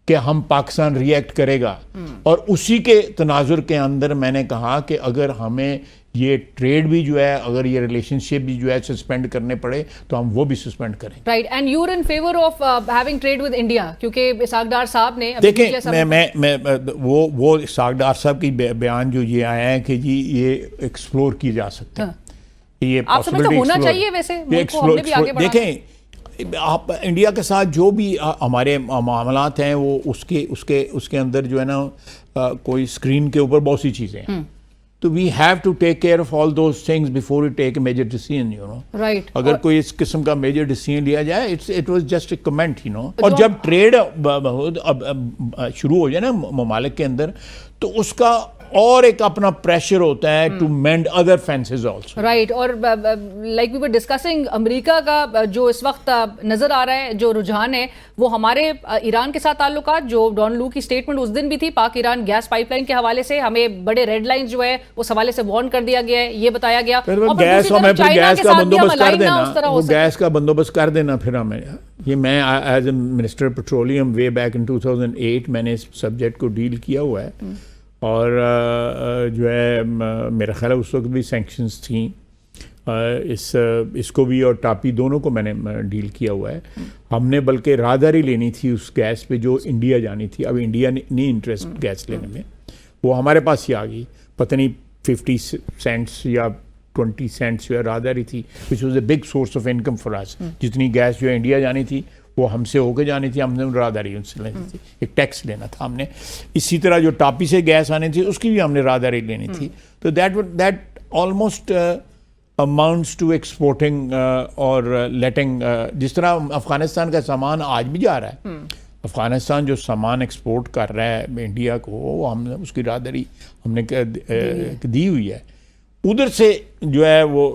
कि हम पाकिस्तान रिएक्ट करेगा। और उसी के तनाजुर के अंदर मैंने कहा कि अगर हमें ये ट्रेड भी जो है, अगर ये रिलेशनशिप भी जो है सस्पेंड करने पड़े, तो हम वो भी सस्पेंड करें। Right, and you are in favour of having trade with India, क्योंकि इसाक डार साहब ने देखें, मैं वो इसाक डार साहब की बयान जो ये आया है कि जी ये एक्सप्लोर किए जा सकते हैं। ये आप समझते होना चाहिए वैसे, हमने भी आगे बढ़ा। देखें, आप इंडिया के साथ जो भी हमारे मामलात हैं, वो उसके अंदर जो है ना, कोई स्क्रीन के ऊपर बहुत सी चीज़ें हैं, तो we have to take care of all those things before you take a major decision, you know. Right, अगर कोई इस किस्म का मेजर डिसीजन लिया जाए, it was just a comment, you know. और जब ट्रेड शुरू हो जाए ना ममालिक के अंदर, तो उसका और एक अपना प्रेशर होता है to mend other fences also. Right, और like we were discussing, America का जो इस वक्त नजर आ रहा है, जो रुझान है, वो हमारे ईरान के साथ ताल्लुकात, जो डॉन लू की स्टेटमेंट उस दिन भी थी पाक ईरान गैस पाइपलाइन के हवाले से, हमें बड़े रेड लाइन जो है उस हवाले से वार्न कर दिया गया है, ये बताया गया। गैस का बंदोबस्त कर देना, वो गैस का बंदोबस्त कर देना। फिर हमें ये, मैं as a minister petroleum way back in 2008 मैंने इस सब्जेक्ट को डील किया हुआ है, और जो है मेरा ख्याल है उस वक्त भी सैंक्शंस थी, इसको भी और टापी दोनों को मैंने डील किया हुआ है। हमने बल्कि राहदारी लेनी थी उस गैस पे जो इंडिया जानी थी। अब इंडिया ने नहीं इंटरेस्ट गैस लेने में, वो हमारे पास ही आ गई। पता नहीं 50 सेंट्स या 20 सेंट्स जो है राहदारी थी, which was a big source of income for us. जितनी गैस जो है इंडिया जानी थी वो हमसे होके जानी थी, हमने राहदारी उनसे लेनी थी, एक टैक्स लेना था हमने। इसी तरह जो टापी से गैस आनी थी उसकी भी हमने राहदारी लेनी थी। तो that almost amounts to exporting और लेटिंग, जिस तरह अफगानिस्तान का सामान आज भी जा रहा है, अफगानिस्तान जो सामान एक्सपोर्ट कर रहा है इंडिया को, हमने उसकी राहदारी हमने दी हुई है। उधर से जो है वो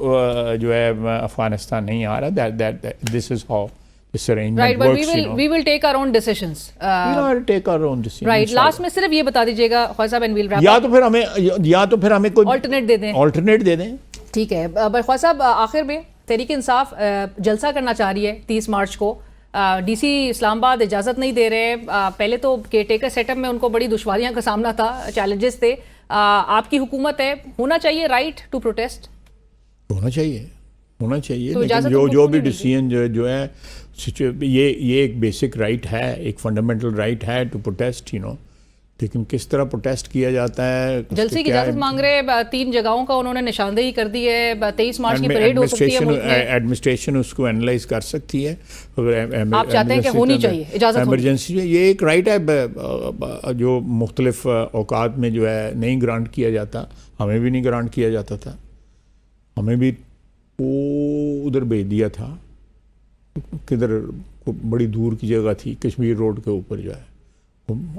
जो है अफगानिस्तान नहीं आ रहा। This is how this arrangement right, but works, we will take our own decisions. We'll take our own decisions. Right, last में सिर्फ ये बता दीजिएगा Khwaja Sahab, and we'll wrap up. या तो फिर हमें कोई alternate दे दें। ठीक है, पर ख्वाजा साहब आखिर में तहरीक इंसाफ जलसा करना चाह रही है 30 मार्च को। डीसी इस्लामाबाद इजाज़त नहीं दे रहे। पहले तो केयरटेकर सेटअप में उनको बड़ी दुश्वारियां का सामना था, चैलेंजेस थे। आपकी हुकूमत है, होना चाहिए राइट टू प्रोटेस्ट? होना चाहिए, तो लेकिन जो भी डिसीजन जो है, ये एक बेसिक राइट है, एक फंडामेंटल राइट है टू प्रोटेस्ट, यू नो। लेकिन किस तरह प्रोटेस्ट किया जाता है, जलसे की इजाजत मांग रहे हैं। 3 जगहों का उन्होंने निशानदेही कर दी है। 23 मार्च की परेड हो सकती है मुल्क में। एडमिनिस्ट्रेशन उसको एनालाइज कर सकती है। अगर आप चाहते हैं कि होनी चाहिए इजाजत, इमरजेंसी, ये एक राइट है जो मुख्तलिफ औकात में जो है नहीं ग्रांट किया जाता। हमें भी नहीं ग्रांट किया जाता था, हमें भी वो उधर भेज दिया था, किधर बड़ी दूर की जगह थी, कश्मीर रोड के ऊपर जो है,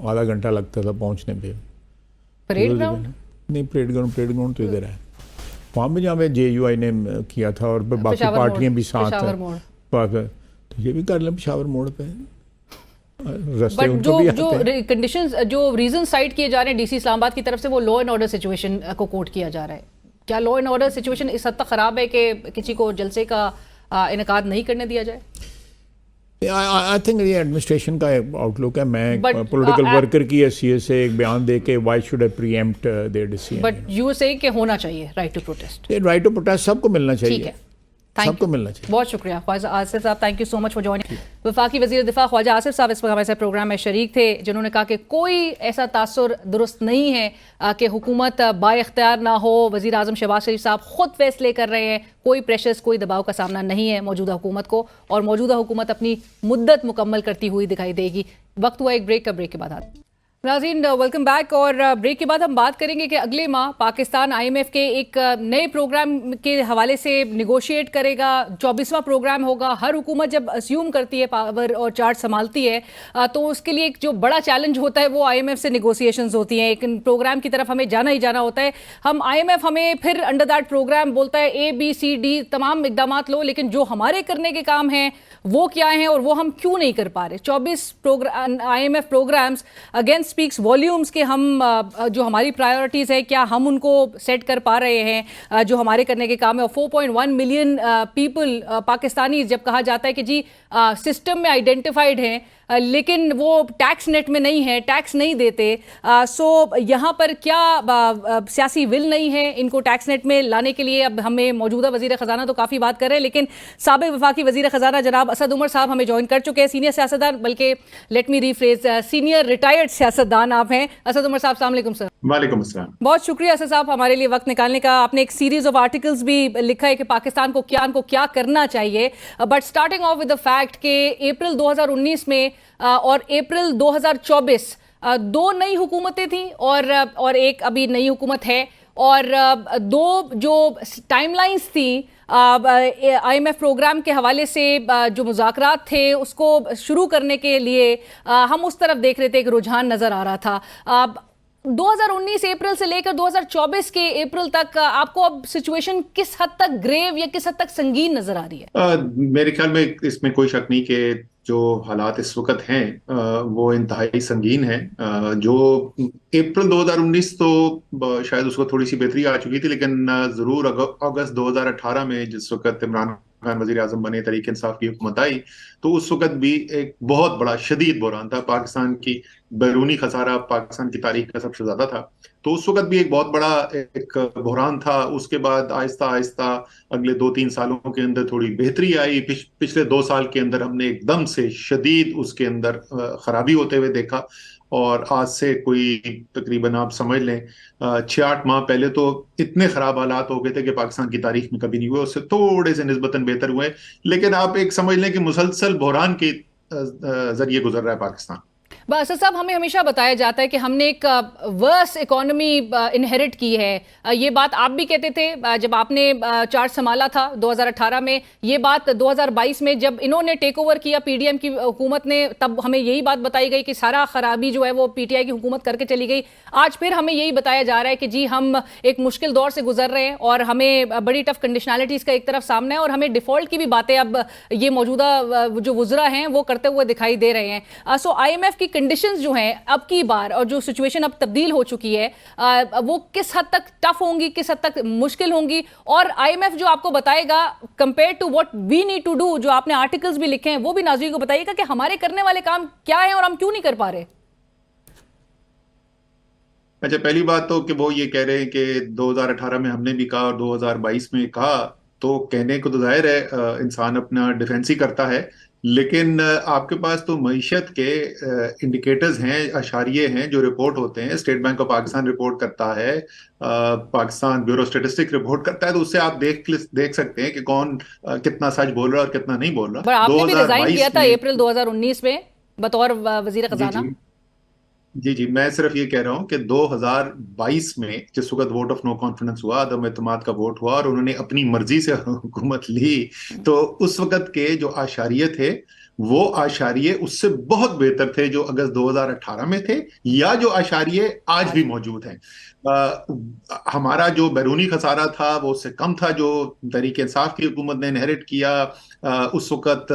आधा घंटा लगता था पहुंचने पे। परेड ग्राउंड नहीं, परेड ग्राउंड तो इधर है, वहाँ पे जहाँ पे JUI ने किया था, और बाकी पार्टियां भी साथ हैं, तो ये भी कर लें पेशावर मोड़ पे। बट जो कंडीशंस, जो रीजन साइड किए जा रहे हैं DC इस्लामाबाद की तरफ से, वो लॉ एंड ऑर्डर सिचुएशन को कोट किया जा रहा है। क्या लॉ एंड ऑर्डर सिचुएशन इस हद तक खराब है कि किसी को जलसे का इनेकाद नहीं करने दिया जाए? आई थिंक ये एडमिनिस्ट्रेशन का आउटलुक है। मैं But, पॉलिटिकल वर्कर की हैसियत से एक बयान दे के why should I preempt their decision. But you say कि होना चाहिए right to protest. Right to protest सबको मिलना चाहिए। ठीक है, सबको मिलना चाहिए। बहुत शुक्रिया ख्वाजा आसिफ साहब, thank you so much for joining. वफाकी वज़ीर दिफा ख्वाजा आसिफ साहब इस वक्त हमारे साथ प्रोग्राम में शरीक थे, जिन्होंने कहा कि कोई ऐसा तासुर दुरुस्त नहीं है कि हुकूमत बाइख्तियार ना हो। वज़ीर आज़म शहबाज शरीफ साहब खुद फैसले कर रहे हैं, कोई प्रेशर्स, कोई दबाव का सामना नहीं है मौजूदा हुकूमत को, और मौजूदा हुकूमत अपनी मुद्दत मुकम्मल करती हुई दिखाई देगी। वक्त हुआ एक ब्रेक का, ब्रेक के बाद आते हैं। नाज़रीन वेलकम बैक, और ब्रेक के बाद हम बात करेंगे कि अगले माह पाकिस्तान IMF के एक नए प्रोग्राम के हवाले से निगोशिएट करेगा। 24वां प्रोग्राम होगा। हर हुकूमत जब अस्यूम करती है पावर और चार्ज संभालती है तो उसके लिए एक जो बड़ा चैलेंज होता है वो IMF से निगोशिएशंस होती हैं। एक प्रोग्राम की तरफ हमें जाना ही जाना होता है। हम IMF हमें फिर अंडर दैट प्रोग्राम बोलता है ABCD तमाम इकदाम लो, लेकिन जो हमारे करने के काम हैं वो क्या हैं और वो हम क्यों नहीं कर पा रहे। 24 IMF programmes against speaks volumes के हम जो हमारी प्रायोरिटीज़ है क्या हम उनको सेट कर पा रहे हैं जो हमारे करने के काम है। और 4.1 मिलियन पीपल पाकिस्तानी, जब कहा जाता है कि जी सिस्टम में आइडेंटिफाइड हैं लेकिन वो टैक्स नेट में नहीं है, टैक्स नहीं देते, सो यहाँ पर क्या सियासी विल नहीं है इनको टैक्स नेट में लाने के लिए। अब हमें मौजूदा वज़ीर ख़जाना तो काफ़ी बात कर रहे हैं, लेकिन साबिक़ वफाकी वज़ीर ख़जाना जनाब असद उमर साहब हमें ज्वाइन कर चुके हैं, सीनियर सियासतदान, बल्कि let me rephrase, senior retired सियासतदान आप हैं। असद उमर साहब, अस्सलाम वालेकुम सर। वालेकुम अस्सलाम। बहुत शुक्रिया असद साहब हमारे लिए वक्त निकालने का। आपने एक सीरीज ऑफ आर्टिकल्स भी लिखा है कि पाकिस्तान को क्या करना चाहिए, but starting of with the fact कि अप्रैल 2019 में और अप्रैल 2024 दो नई हुकूमतें थी और एक अभी नई हुकूमत है, और दो जो टाइमलाइंस थी IMF प्रोग्राम के हवाले से जो मुज़ाकरात थे उसको शुरू करने के लिए हम उस तरफ देख रहे थे, एक रुझान नज़र आ रहा था। 2019 अप्रैल से लेकर 2024 के अप्रैल तक आपको अब सिचुएशन किस हद तक ग्रेव या किस हद तक संगीन नजर आ रही है? मेरे ख्याल में इसमें कोई शक नहीं कि जो हालात इस वक्त हैं वो इंतहाई संगीन है। जो अप्रैल 2019 तो शायद उसको थोड़ी सी बेहतरी आ चुकी थी, लेकिन जरूर अगस्त 2018 में जिस वक्त इमरान खान वजीर आजम बने, तहरीक इंसाफ की हुकूमत आई, तो उस वक्त भी एक बहुत बड़ा शदीद बहरान था। पाकिस्तान की बैरूनी खसारा पाकिस्तान की तारीख का सबसे ज्यादा था, तो उस वक्त भी एक बहुत बड़ा एक बहरान था। उसके बाद आहिस्ता आहिस्ता अगले 2-3 सालों के अंदर थोड़ी बेहतरी आई। पिछले 2 साल के अंदर हमने एकदम से शदीद उसके अंदर खराबी होते हुए देखा, और आज से कोई तकरीबन आप समझ लें 6-8 माह पहले तो इतने खराब हालात हो गए थे कि पाकिस्तान की तारीख में कभी नहीं हुए। उससे थोड़े से निस्बतन बेहतर हुए, लेकिन आप एक समझ लें कि मुसलसल बहरान के जरिए गुजर रहा है पाकिस्तान। असद साहब, हमें हमेशा बताया जाता है कि हमने एक वर्स इकोनॉमी इनहेरिट की है। ये बात आप भी कहते थे जब आपने चार्ज संभाला था 2018 में। ये बात 2022 में जब इन्होंने टेक ओवर किया PDM की हुकूमत ने, तब हमें यही बात बताई गई कि सारा खराबी जो है वो PTI की हुकूमत करके चली गई। आज फिर हमें यही बताया जा रहा है कि जी हम एक मुश्किल दौर से गुजर रहे हैं और हमें बड़ी टफ कंडीशनैलिटीज़ का एक तरफ सामना है, और हमें डिफ़ॉल्ट की भी बातें अब ये मौजूदा जो वुज़रा हैं वो करते हुए दिखाई दे रहे हैं। सो IMF की कंडीशंस जो हैं अब की बार, और जो सिचुएशन अब तब्दील हो चुकी है, वो किस हद तक टफ होंगी, किस हद तक मुश्किल होंगी, और IMF जो आपको बताएगा compare to what we need to do, जो आपने आर्टिकल्स भी लिखे हैं वो भी नाज़रीन को बताइएगा कि हमारे करने वाले काम क्या है और हम क्यों नहीं कर पा रहे। अच्छा, पहली बात तो कि वो ये कह रहे हैं कि 2018 में हमने भी कहा और 2022 में कहा, तो कहने को तो जाहिर है इंसान अपना डिफेंस ही करता है, लेकिन आपके पास तो मईशत के इंडिकेटर्स हैं, अशारिये हैं जो रिपोर्ट होते हैं। State bank of Pakistan report करता है, पाकिस्तान ब्यूरो स्टेटिस्टिक रिपोर्ट करता है, तो उससे आप देख सकते हैं कि कौन कितना सच बोल रहा है और कितना नहीं बोल रहा। आपने भी रिजाइन किया था अप्रैल 2019 में बतौर वजीर खजाना। जी, मैं सिर्फ ये कह रहा हूँ कि 2022 में जिस वक्त वोट ऑफ नो कॉन्फिडेंस हुआ, अदम एतमाद का वोट हुआ और उन्होंने अपनी मर्जी से हुकूमत ली, तो उस वक्त के जो आशारिये थे वो आशारिये उससे बहुत बेहतर थे जो अगस्त 2018 में थे, या जो आशारिये आज भी मौजूद हैं। हमारा जो बैरूनी खसारा था वो उससे कम था जो तहरीक इंसाफ की हुकूमत ने इनहेरिट किया। उस वक्त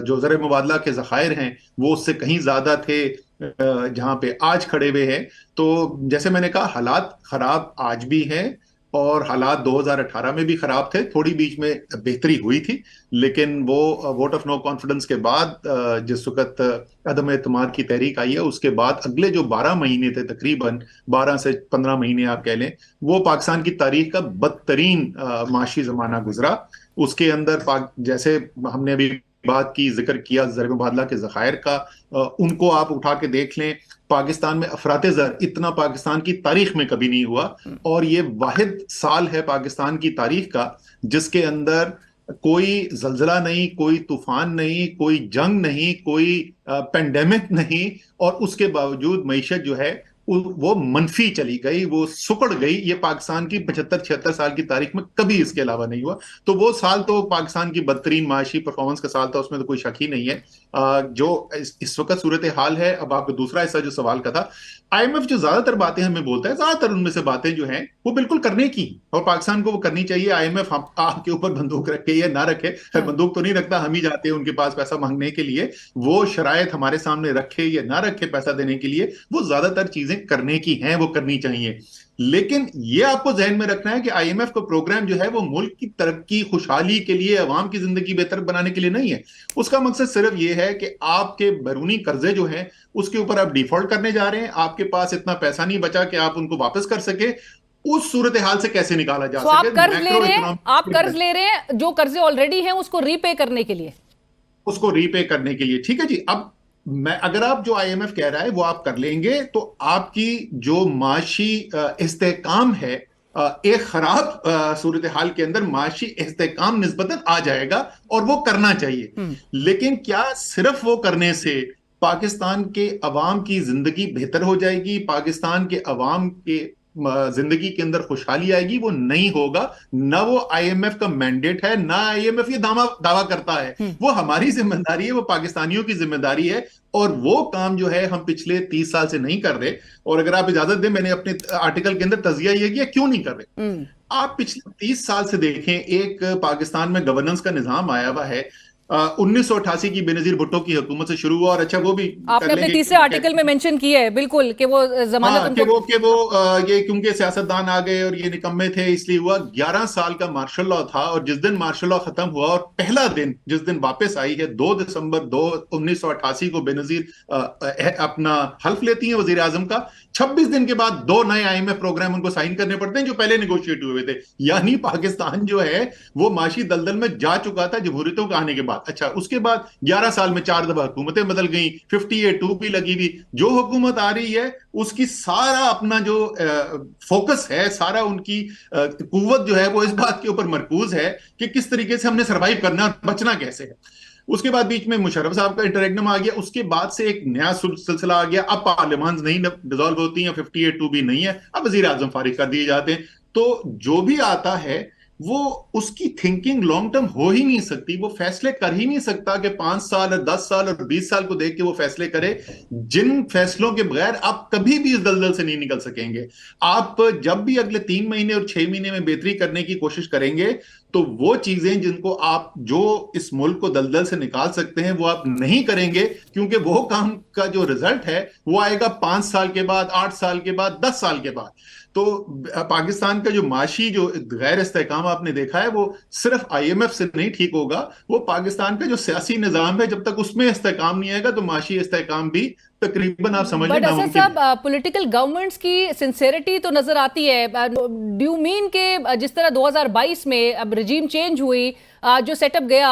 जो ज़राए मुबादला के ज़खायर हैं वो उससे कहीं ज़्यादा थे जहां पे आज खड़े हुए हैं। तो जैसे मैंने कहा, हालात खराब आज भी हैं, और हालात 2018 में भी खराब थे, थोड़ी बीच में बेहतरी हुई थी, लेकिन वो वोट ऑफ नो कॉन्फिडेंस के बाद जिस वक्त अदम एतमाद की तहरीक आई है, उसके बाद अगले जो 12 महीने थे, तकरीबन 12 से 15 महीने आप कह लें, वो पाकिस्तान की तारीख का बदतरीन माशी जमाना गुजरा। उसके अंदर जैसे हमने अभी बात की, जिक्र किया ज़र मुबादला के ज़खायर का, उनको आप उठा के देख लें, पाकिस्तान में अफराते ज़र इतना पाकिस्तान की तारीख में कभी नहीं हुआ। और ये वाहिद साल है पाकिस्तान की तारीख का जिसके अंदर कोई जलजला नहीं, कोई तूफान नहीं, कोई जंग नहीं, कोई पेंडेमिक नहीं, और उसके बावजूद मईशत जो है वो मनफी चली गई, वो सुकड़ गई। ये पाकिस्तान की 75-76 साल की तारीख में कभी इसके अलावा नहीं हुआ। तो वो साल तो पाकिस्तान की बदतरीन माशी परफॉर्मेंस का साल था, उसमें तो कोई शक ही नहीं है। जो इस वक्त सूरत हाल है, अब आपका दूसरा हिस्सा जो सवाल का था, आईएमएफ जो ज्यादातर बातें हमें बोलता है, ज्यादातर उनमें से बातें जो हैं वो बिल्कुल करने की, और पाकिस्तान को वो करनी चाहिए। आईएमएफ आपके ऊपर बंदूक रखे या ना रखे, बंदूक तो नहीं रखता, हम ही जाते हैं उनके पास पैसा मांगने के लिए, वो शरायत हमारे सामने रखे या ना रखे पैसा देने के लिए, वो ज्यादातर चीजें करने की हैं, वो करनी चाहिए। लेकिन ये आपको जहन में रखना है कि आईएमएफ का प्रोग्राम जो है वो मुल्क की तरक्की, खुशहाली के लिए, अवाम की जिंदगी बेहतर बनाने के लिए नहीं है। उसका मकसद सिर्फ ये है कि आपके बैरूनी कर्जे जो हैं उसके ऊपर आप डिफॉल्ट करने जा रहे हैं, आपके पास इतना पैसा नहीं बचा कि आप उनको वापस कर सके। उस सूरत हाल से कैसे निकाला जा सके? आप कर्ज ले रहे हैं, आप कर्ज ले रहे हैं जो कर्जे ऑलरेडी हैं उसको रीपे करने के लिए, उसको रीपे करने के लिए। ठीक है जी, अब अगर आप जो आईएमएफ कह रहा है वो आप कर लेंगे तो आपकी जो माशी इस्तेहकाम है, एक खराब सूरत हाल के अंदर माशी इस्तेहकाम निस्बतन आ जाएगा, और वो करना चाहिए। लेकिन क्या सिर्फ वो करने से पाकिस्तान के अवाम की जिंदगी बेहतर हो जाएगी, पाकिस्तान के अवाम के जिंदगी के अंदर खुशहाली आएगी? वो नहीं होगा। ना वो आईएमएफ का मैंडेट है, ना आईएमएफ ये दावा करता है। वो हमारी जिम्मेदारी है, वो पाकिस्तानियों की जिम्मेदारी है, और वो काम जो है हम पिछले 30 साल से नहीं कर रहे। और अगर आप इजाजत दें, मैंने अपने आर्टिकल के अंदर तजिया ये किया क्यों नहीं कर रहे। आप पिछले 30 साल से देखें, एक पाकिस्तान में गवर्नेंस का निजाम आया हुआ है 1988 की बेनजीर भुट्टो की हुकूमत से शुरू हुआ, और अच्छा वो भी आपने अपने तीसरे आर्टिकल में मेंशन किया है बिल्कुल कि वो जमानत ये क्योंकि सियासतदान आ गए और ये निकम्मे थे इसलिए हुआ। 11 साल का मार्शल लॉ था, और जिस दिन मार्शल लॉ खत्म हुआ और पहला दिन जिस दिन वापस आई है 2 दिसंबर 1988 को बेनजीर अपना हल्फ लेती है वजीर आजम का, 26 दिन के बाद 2 नए आईएमएफ प्रोग्राम उनको साइन करने पड़ते हैं जो पहले नेगोशिएट हुए थे। यानी पाकिस्तान जो है वो माशी दलदल में जा चुका था जमहूरियतों के आने के बाद। अच्छा, उसके बाद 11 साल में 4 दफा हुकूमतें बदल गई, 58 भी लगी हुई। जो हुकूमत आ रही है उसकी सारा अपना जो फोकस है, सारा उनकी कुव्वत जो है वो इस बात के ऊपर मरकूज है कि किस तरीके से हमने सर्वाइव करना, बचना कैसे है। उसके बाद बीच में मुशर्रफ साहब का इंटरेक्टम आ गया, उसके बाद से एक नया सिलसिला आ गया। अब पार्लियामेंट नहीं डिसॉल्व होती है, 58 भी नहीं है, अब वजीर आजम फारिग कर दिए जाते हैं। तो जो भी आता है वो उसकी थिंकिंग लॉन्ग टर्म हो ही नहीं सकती, वो फैसले कर ही नहीं सकता कि 5 साल और 10 साल और 20 साल को देख के वो फैसले करे, जिन फैसलों के बगैर आप कभी भी इस दलदल से नहीं निकल सकेंगे। आप जब भी अगले 3 महीने और 6 महीने में बेहतरी करने की कोशिश करेंगे तो वो चीजें जिनको आप जो इस मुल्क को दलदल से निकाल सकते हैं वो आप नहीं करेंगे, क्योंकि वो काम का जो रिजल्ट है वो आएगा 5 साल के बाद, 8 साल के बाद, 10 साल के बाद। तो पाकिस्तान का जो माशी जो गैर इस्तेहकाम आपने देखा है वो सिर्फ आईएमएफ से नहीं ठीक होगा, वो पाकिस्तान का जो सियासी निजाम है जब तक उसमें इस्तेहकाम नहीं आएगा तो माशी इस्तेहकाम भी तकरीबन आप समझ बट असद साहब, पॉलिटिकल गवर्नमेंट्स की सिंसेरिटी तो नजर आती है। डू यू मीन के जिस तरह 2022 में अब रिजीम चेंज हुई, जो सेटअप गया,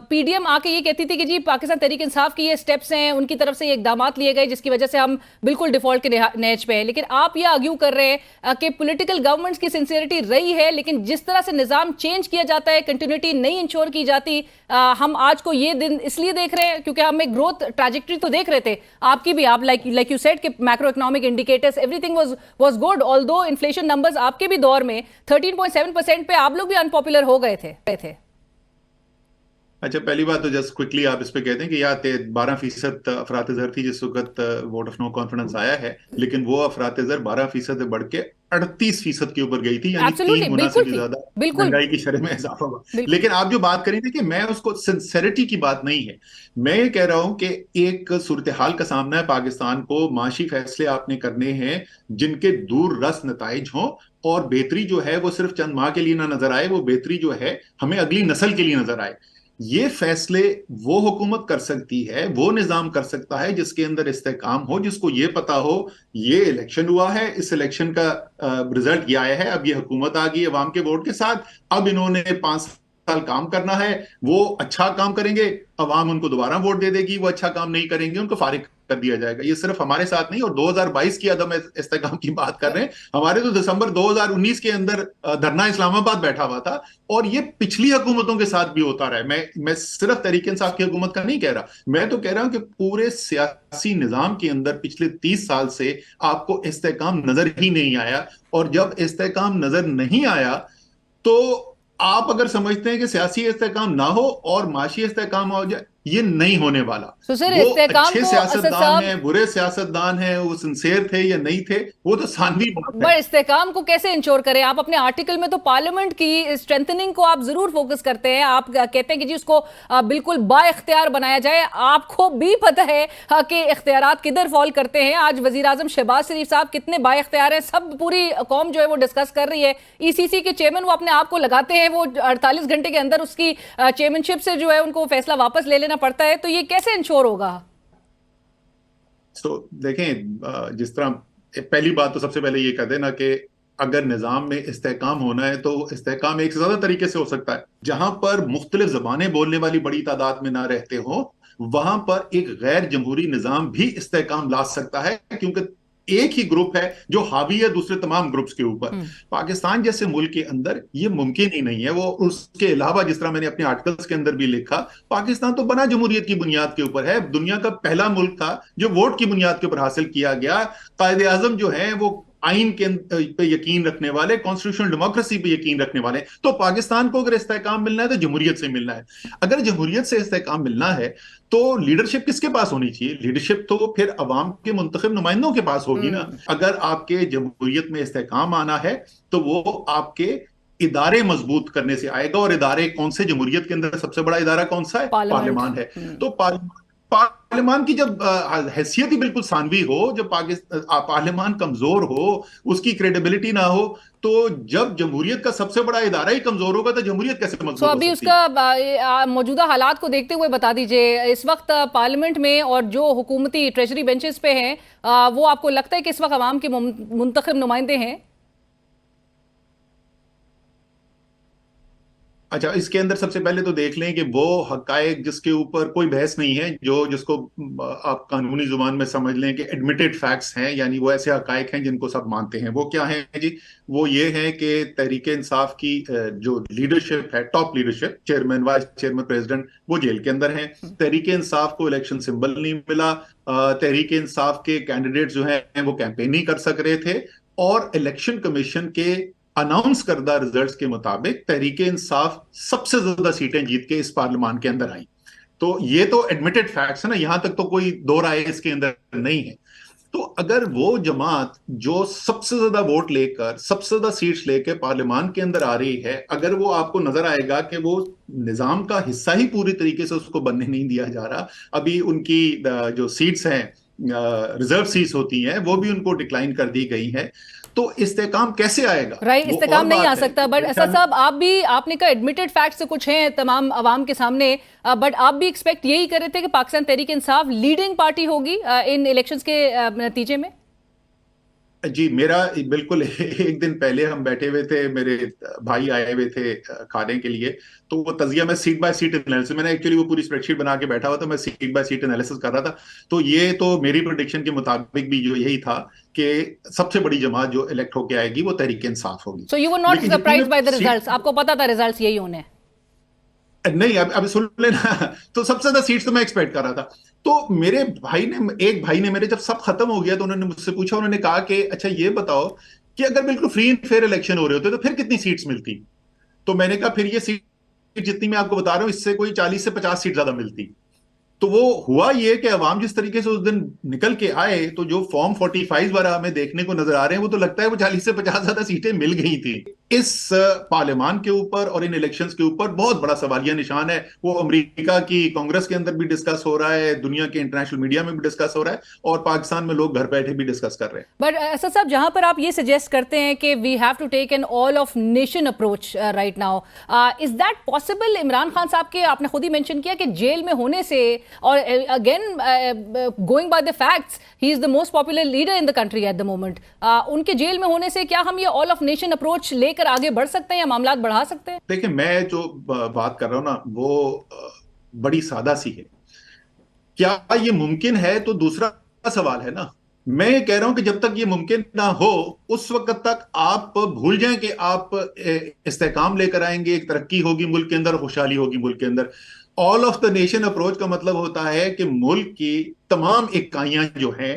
पीडीएम आके ये कहती थी कि जी पाकिस्तान तहरीक इंसाफ की ये स्टेप्स हैं, उनकी तरफ से ये इकदाम लिए गए जिसकी वजह से हम बिल्कुल डिफॉल्ट के नहज पे हैं, लेकिन आप ये आर्ग्यू कर रहे हैं कि पॉलिटिकल गवर्नमेंट्स की सिंसियरिटी रही है, लेकिन जिस तरह से निजाम चेंज किया जाता है, कंटिन्यूटी नहीं इंश्योर की जाती। हम आज को ये दिन इसलिए देख रहे हैं क्योंकि हम एक ग्रोथ ट्रैजेक्टरी तो देख रहे थे, आपकी भी, आप लाइक यू सेड कि macro economic indicators everything was good, although inflation numbers आपके भी दौर में 13.7% पे आप लोग भी अनपॉपुलर हो गए थे। अच्छा, पहली बात तो जस्ट क्विकली आप इस पे कहते हैं कि यहाँ 12% अफरात ज़र थी जिस वक्त वोट ऑफ नो कॉन्फिडेंस आया है, लेकिन वो अफरात ज़र 12% से बढ़ के 38% के ऊपर गई थी, यानी 3 गुना से भी ज्यादा महंगाई की शरह में इजाफा हुआ। लेकिन आप जो बात करें थे कि मैं उसको सिंसेरिटी की बात नहीं है, मैं ये कह रहा हूं कि एक सूरत हाल का सामना है पाकिस्तान को, माशी फैसले आपने करने हैं जिनके दूर रस नताइज हों और बेहतरी जो है वो सिर्फ चंद माह के लिए ना नजर आए, वो बेहतरी जो है हमें अगली नस्ल के लिए नजर आए। ये फैसले वो हुकूमत कर सकती है, वो निजाम कर सकता है जिसके अंदर इस्तेकाम हो, जिसको ये पता हो ये इलेक्शन हुआ है, इस इलेक्शन का रिजल्ट ये आया है, अब ये हुकूमत आ गई अवाम के वोट के साथ, अब इन्होंने 5 साल काम करना है, वो अच्छा काम करेंगे, अवाम उनको दोबारा वोट दे देगी, वो अच्छा काम नहीं करेंगे उनको फारिग कर दिया जाएगा। ये सिर्फ हमारे साथ नहीं, और 2022 की अदम इस्तेकाम की बात कर रहे हैं, हमारे तो दिसंबर 2019 के अंदर धरना इस्लामाबाद बैठा हुआ था, और ये पिछली हुकूमतों के साथ भी होता रहा है। मैं सिर्फ तहरीक इंसाफ की हुकूमत का नहीं कह रहा, मैं तो कह रहा हूं कि पूरे सियासी निजाम के अंदर पिछले 30 साल से आपको इस्तेकाम नजर ही नहीं आया, और जब इस्तेकाम नजर नहीं आया तो आप अगर समझते हैं कि सियासी इस्तेकाम ना हो और माशी इस्तेकाम हो जाए, ये नहीं होने वाला। तो सर वो इस्तेकाम अच्छे को सियासतदान हैं, बुरे सियासतदान हैं, वो सिंसियर थे या नहीं थे, वो तो सानवी बात है। बट इस्तेकाम को कैसे इंश्योर करें? आप अपने आर्टिकल में तो पार्लियामेंट की स्ट्रेंथनिंग को आप जरूर फोकस करते हैं, आप कहते हैं कि जी उसको बिल्कुल बाइख्तियार बनाया जाए। आपको भी पता है कि इख्तियारात किधर फॉल करते हैं। आज वजीर आजम शहबाज शरीफ साहब कितने बाइख्तियार हैं, सब पूरी कौम जो है वो डिस्कस कर रही है। ईसीसी के चेयरमैन वो अपने आप को लगाते हैं, वो 48 घंटे के अंदर उसकी चेयरमैनशिप से जो है उनको फैसला वापस ले लेना पड़ता है। तो ये कैसे इंश्योर होगा? तो देखें, जिस तरह पहली बात तो सबसे पहले ये कह देना कि अगर निजाम में इस्तेहकाम होना है तो इस्तेहकाम एक से ज्यादा तरीके से हो सकता है। जहां पर मुख्तलिफ जबानें बोलने वाली बड़ी तादाद में ना रहते हो, वहां पर एक गैर जमहूरी निजाम भी इस्तेहकाम ला सकता है, क्योंकि एक ही ग्रुप है जो हावी है दूसरे तमाम ग्रुप्स के ऊपर। पाकिस्तान जैसे मुल्क के अंदर ये मुमकिन ही नहीं है। वो उसके अलावा, जिस तरह मैंने अपने आर्टिकल्स के अंदर भी लिखा, पाकिस्तान तो बना जमहूरियत की बुनियाद के ऊपर है। दुनिया का पहला मुल्क था जो वोट की बुनियाद के ऊपर हासिल किया गया। कायदे आजम जो है वो आइन के पे यकीन रखने वाले, कॉन्स्टिट्यूशनल डेमोक्रेसी पे यकीन रखने वाले। तो पाकिस्तान को अगर इस्तेहकाम मिलना है तो जमहूरियत से मिलना है। अगर जमहूरियत से इस्तेहकाम मिलना है तो लीडरशिप किसके पास होनी चाहिए? लीडरशिप तो फिर अवाम के मुंतखब नुमाइंदों के पास होगी ना। अगर आपके जमहूरियत में इस्तेहकाम आना है तो वो आपके इदारे मजबूत करने से आएगा। और इदारे कौन से? जमहूरियत के अंदर सबसे बड़ा इदारा कौन सा है? पार्लियामान है। तो पार्लियामान की जब हैसियत ही बिल्कुल सानवी हो, जब पार्लियामान कमजोर हो, उसकी क्रेडिबिलिटी ना हो, तो जब जमहूरियत का सबसे बड़ा इदारा ही कमजोर होगा तो जमहूरियत कैसे मजबूत हो अभी सकती है? उसका मौजूदा हालात को देखते हुए बता दीजिए, इस वक्त पार्लियामेंट में और जो हुकूमती ट्रेजरी बेंचेस पे हैं, वो आपको लगता है कि इस वक्त अवाम के मुंतखब नुमाइंदे हैं? अच्छा, इसके अंदर सबसे पहले तो देख लें कि वो हकायक जिसके ऊपर कोई बहस नहीं है, जिसको आप कानूनी जुबान में समझ लें कि एडमिटेड फैक्ट्स हैं, यानी वो ऐसे हकायक हैं जिनको सब मानते हैं। वो क्या है जी? वो ये है कि तहरीक इंसाफ की जो लीडरशिप है, top leadership, chairman, vice chairman, president, वो जेल के अंदर हैं। तहरीक इंसाफ को इलेक्शन सिंबल नहीं मिला। तहरीक इंसाफ के कैंडिडेट जो हैं वो कैंपेन नहीं कर सक रहे थे, और इलेक्शन कमीशन के अनाउंस करदा रिजल्ट्स के मुताबिक तहरीक इंसाफ सबसे ज्यादा सीटें जीत के इस पार्लियामान के अंदर आई। तो ये तो एडमिटेड फैक्ट्स है ना, यहां तक तो कोई दो राय इसके अंदर नहीं है। तो अगर वो जमात जो सबसे ज्यादा वोट लेकर, सबसे ज्यादा सीट्स लेकर पार्लियामान के अंदर आ रही है, अगर वो आपको नजर आएगा कि वो निजाम का हिस्सा ही पूरी तरीके से उसको बनने नहीं दिया जा रहा, अभी उनकी जो सीट्स हैं, रिजर्व सीट्स होती हैं, वो भी उनको डिक्लाइन कर दी गई है, तो इस्तेकाम कैसे आएगा? राइट, इस्तेकाम नहीं आ सकता। बट असद साहब, आपने कहा एडमिटेड फैक्ट्स कुछ हैं तमाम अवाम के सामने, बट आप भी एक्सपेक्ट यही कर रहे थे कि पाकिस्तान तहरीक इंसाफ लीडिंग पार्टी होगी इन इलेक्शंस के नतीजे में? जी, मेरा बिल्कुल एक दिन पहले हम बैठे हुए थे, मेरे भाई आए हुए थे खाने के लिए, तो वो तजिया में सीट बाय सीट एनालिसिस, मैंने एक्चुअली वो पूरी स्प्रेडशीट बना के बैठा हुआ था, मैं सीट बाय सीट एनालिसिस कर रहा था। तो ये तो मेरी प्रेडिक्शन के मुताबिक भी जो यही था कि सबसे बड़ी जमात जो इलेक्ट होके आएगी वो तहरीक इंसाफ होगी। So you were not surprised by the results? आपको पता था रिजल्ट्स यही होने? नहीं, अभी सुन लेना। तो सबसे ज्यादा सीट्स तो मैं एक्सपेक्ट कर रहा था। तो मेरे एक भाई ने मेरे, जब सब खत्म हो गया तो उन्होंने मुझसे पूछा, उन्होंने कहा कि अच्छा ये बताओ कि अगर बिल्कुल फ्री एंड फेयर इलेक्शन हो रहे होते तो फिर कितनी सीट्स मिलती? तो मैंने कहा फिर ये सीट जितनी मैं आपको बता रहा हूं इससे कोई 40 से 50 सीट ज्यादा मिलती। तो वो हुआ ये कि अवाम जिस तरीके से उस दिन निकल के आए, तो जो फॉर्म 45 वाला हमें देखने को नजर आ रहे हैं, वो तो लगता है वो 40 से 50 ज्यादा सीटें मिल गई थी। इस पार्लियामान के ऊपर और इन इलेक्शंस के ऊपर बहुत बड़ा सवालिया निशान है। वो अमेरिका की कांग्रेस के अंदर भी डिस्कस हो रहा है, दुनिया के इंटरनेशनल मीडिया में भी डिस्कस हो रहा है, और पाकिस्तान में लोग घर बैठे भी डिस्कस कर रहे हैं। बट असद साहब, जहां पर आप ये सजेस्ट करते हैं कि we have to take an all of nation approach right now, is that possible? Imran Khan साहब के आपने खुद ही मेंशन किया कि जेल में होने से, और again going by the facts, he is the most popular leader in the country at the moment, उनके जेल में होने से क्या हम ये ऑल ऑफ नेशन अप्रोच लेकर आगे बढ़ सकते हैं या मामलात बढ़ा सकते हैं? देखिए, मैं जो बात कर रहा हूं ना, वो बड़ी सादा सी है। क्या ये मुमकिन है, तो दूसरा सवाल है ना। मैं ये कह रहा हूं कि जब तक ये मुमकिन ना हो, उस वक्त तक आप भूल जाएं कि आप इस्तेहकाम लेकर आएंगे, एक तरक्की होगी मुल्क के अंदर, खुशहाली होगी मुल्क के अंदर। All of the nation approach का मतलब होता है कि मुल्क की तमाम इकाइयां जो हैं,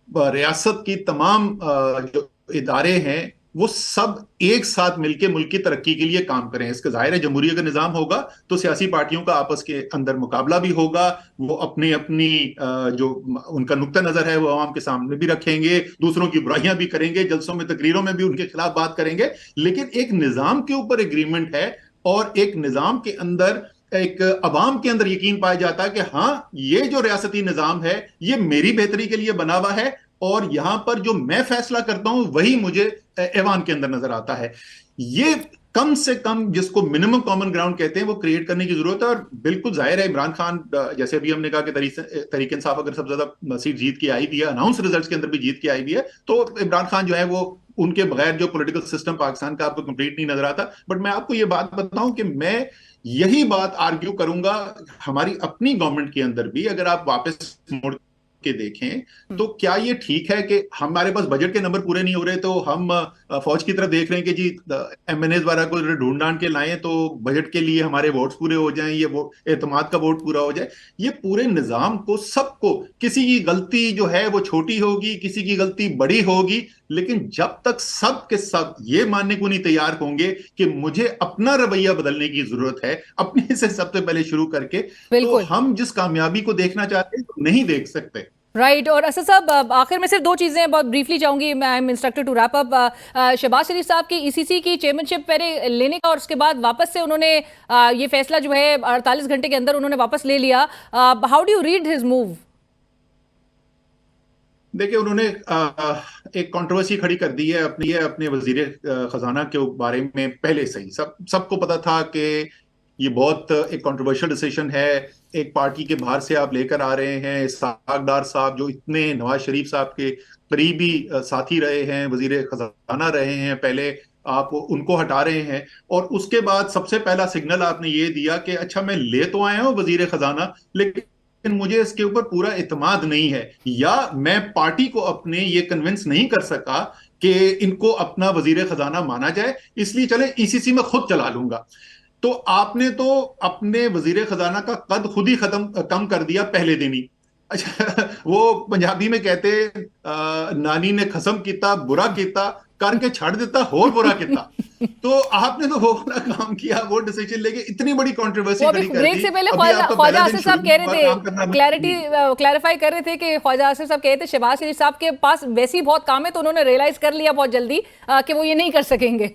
रियासत की तमाम जो इदारे हैं, वो सब एक साथ मिलकर मुल्क की तरक्की के लिए काम करें। इसका जाहिर है, जमहूरियत का निजाम होगा तो सियासी पार्टियों का आपस के अंदर मुकाबला भी होगा, वो अपनी अपनी जो उनका नुक्ता नजर है वो आवाम के सामने भी रखेंगे, दूसरों की बुराइयां भी करेंगे, जलसों में तकरीरों में भी उनके खिलाफ बात करेंगे। लेकिन एक निजाम के ऊपर एग्रीमेंट है, और एक निजाम के अंदर, एक अवाम के अंदर यकीन पाया जाता है कि हाँ, ये जो रियासती निजाम है ये मेरी बेहतरी के लिए बना हुआ है, और यहां पर जो मैं फैसला करता हूं वही मुझे ऐवान के अंदर नजर आता है। ये कम से कम, जिसको मिनिमम कॉमन ग्राउंड कहते हैं, वो क्रिएट करने की जरूरत है। और बिल्कुल जाहिर है, इमरान खान, जैसे अभी हमने कहा कि तहरीक इंसाफ अगर सबसे ज्यादा सीट जीत के आई भी है, अनाउंस रिजल्ट्स के अंदर भी जीत के आई भी है, तो इमरान खान जो है वो, उनके बगैर जो पॉलिटिकल सिस्टम पाकिस्तान का आपको कंप्लीट नहीं नजर आता। बट मैं आपको ये बात बताऊं कि मैं यही बात आर्ग्यू करूंगा हमारी अपनी गवर्नमेंट के अंदर भी। अगर आप वापस मुड़ के देखें तो क्या ये ठीक है कि हमारे पास बजट के नंबर पूरे नहीं हो रहे तो हम फौज की तरफ देख रहे हैं कि जी एमएनएस वगैरह को ढूंढ ढांड के लाएं तो बजट के लिए हमारे वोट्स पूरे हो जाएं, ये वो एतमाद का वोट पूरा हो जाए। ये पूरे निजाम को, सबको, किसी की गलती जो है वो छोटी होगी, किसी की गलती बड़ी होगी, लेकिन जब तक सब के सब ये मानने को नहीं तैयार होंगे कि मुझे अपना रवैया बदलने की जरूरत है, अपने से सबसे पहले शुरू करके, तो हम जिस कामयाबी को देखना चाहते हैं तो नहीं देख सकते। राइट। और असद साहब, आखिर में सिर्फ दो चीजें बहुत ब्रीफली चाहूंगी, मैं I am instructed to wrap up. Shahbaz Sharif साहब की ईसीसी की चेयरमैनशिप पहले लेने का और उसके बाद वापस से उन्होंने ये फैसला जो है 48 घंटे के अंदर उन्होंने वापस ले लिया। How do you read his move? देखिए, उन्होंने एक कंट्रोवर्सी खड़ी कर दी है अपने वजीर खजाना के बारे में। पहले से ही सबको पता था कि ये बहुत एक कंट्रोवर्शियल डिसीजन है। एक पार्टी के बाहर से आप लेकर आ रहे हैं इसहाक डार साहब, जो इतने नवाज शरीफ साहब के करीबी साथी रहे हैं, वजीर खजाना रहे हैं, पहले आप उनको हटा रहे हैं। और उसके बाद सबसे पहला सिग्नल आपने ये दिया कि अच्छा, मैं ले तो आया हूं वजीर खजाना, लेकिन मुझे इसके ऊपर पूरा इत्मीनान नहीं है, या मैं पार्टी को अपने ये कन्विंस नहीं कर सका कि इनको अपना वजीर खजाना माना जाए, इसलिए चले ईसीसी में खुद चला लूंगा। तो आपने तो अपने वजीर खजाना का कद खुद ही कम कर दिया पहले दिन ही। अच्छा, वो पंजाबी में कहते नानी ने खसम किता बुरा किता करके छड़ देता होर बुरा किता। तो आपने तो वो वाला काम किया, वो डिसीजन लेके इतनी बड़ी कंट्रोवर्सी खड़ी कर दी। ब्रेक से पहले ख्वाजा आसिफ साहब कह रहे थे, क्लैरिफाई कर रहे थे कि ख्वाजा आसिफ साहब कह रहे थे शहबाज शरीफ साहब के पास वैसे ही बहुत काम है, तो उन्होंने रियलाइज कर लिया बहुत जल्दी कि वो ये नहीं कर सकेंगे।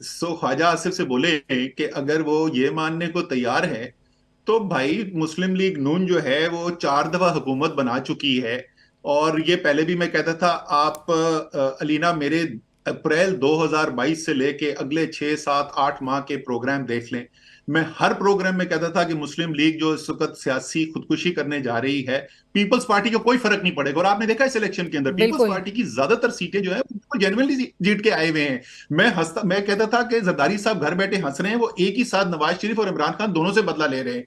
ख्वाजा आसिफ से बोले कि अगर वो ये मानने को तैयार है तो भाई, मुस्लिम लीग नून जो है वो 4 दफा हुकूमत बना चुकी है। और ये पहले भी मैं कहता था, आप अलीना मेरे अप्रैल 2022 से लेके अगले 6, 7, 8 माह के प्रोग्राम देख लें। मैं हर प्रोग्राम में कहता था कि मुस्लिम लीग जो इस वक्त सियासी खुदकुशी करने जा रही है, पीपल्स पार्टी को कोई फर्क नहीं पड़ेगा। और आपने देखा इस इलेक्शन के अंदर पीपल्स पार्टी की ज्यादातर सीटें जो है वो जेन्युइनली जीत के आए हुए हैं। मैं कहता था कि जरदारी साहब घर बैठे हंस रहे हैं, वो एक ही साथ नवाज शरीफ और इमरान खान दोनों से बदला ले रहे हैं।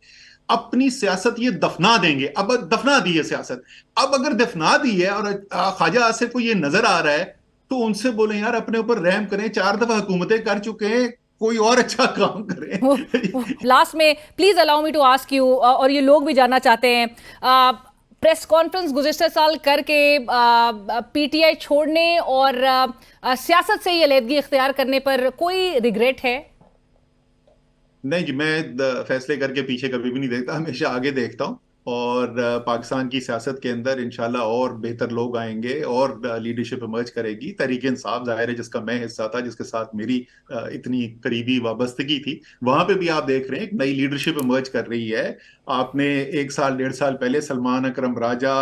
अपनी सियासत ये दफना देंगे। अब दफना दी है सियासत, अब अगर दफना दी है और ख्वाजा आसिफ को ये नजर आ रहा है, तो उनसे बोले यार अपने ऊपर रहम करें, 4 दफा हुकूमतें कर चुके हैं, कोई और अच्छा काम करें। लास्ट में please allow me to ask you, और ये लोग भी जानना चाहते हैं, प्रेस कॉन्फ्रेंस गुज़िश्ता साल करके पीटीआई छोड़ने और सियासत से ये अलहदगी इख्तियार करने पर कोई रिग्रेट है? नहीं जी, मैं फैसले करके पीछे कभी भी नहीं देखता, हमेशा आगे देखता हूं। और पाकिस्तान की सियासत के अंदर इंशाल्लाह और बेहतर लोग आएंगे और लीडरशिप इमर्ज करेगी। तहरीक इंसाफ जाहिर है जिसका मैं हिस्सा था, जिसके साथ मेरी इतनी करीबी वाबस्तगी थी, वहां पे भी आप देख रहे हैं एक नई लीडरशिप इमर्ज कर रही है। आपने 1 साल 1.5 साल पहले सलमान अकरम राजा,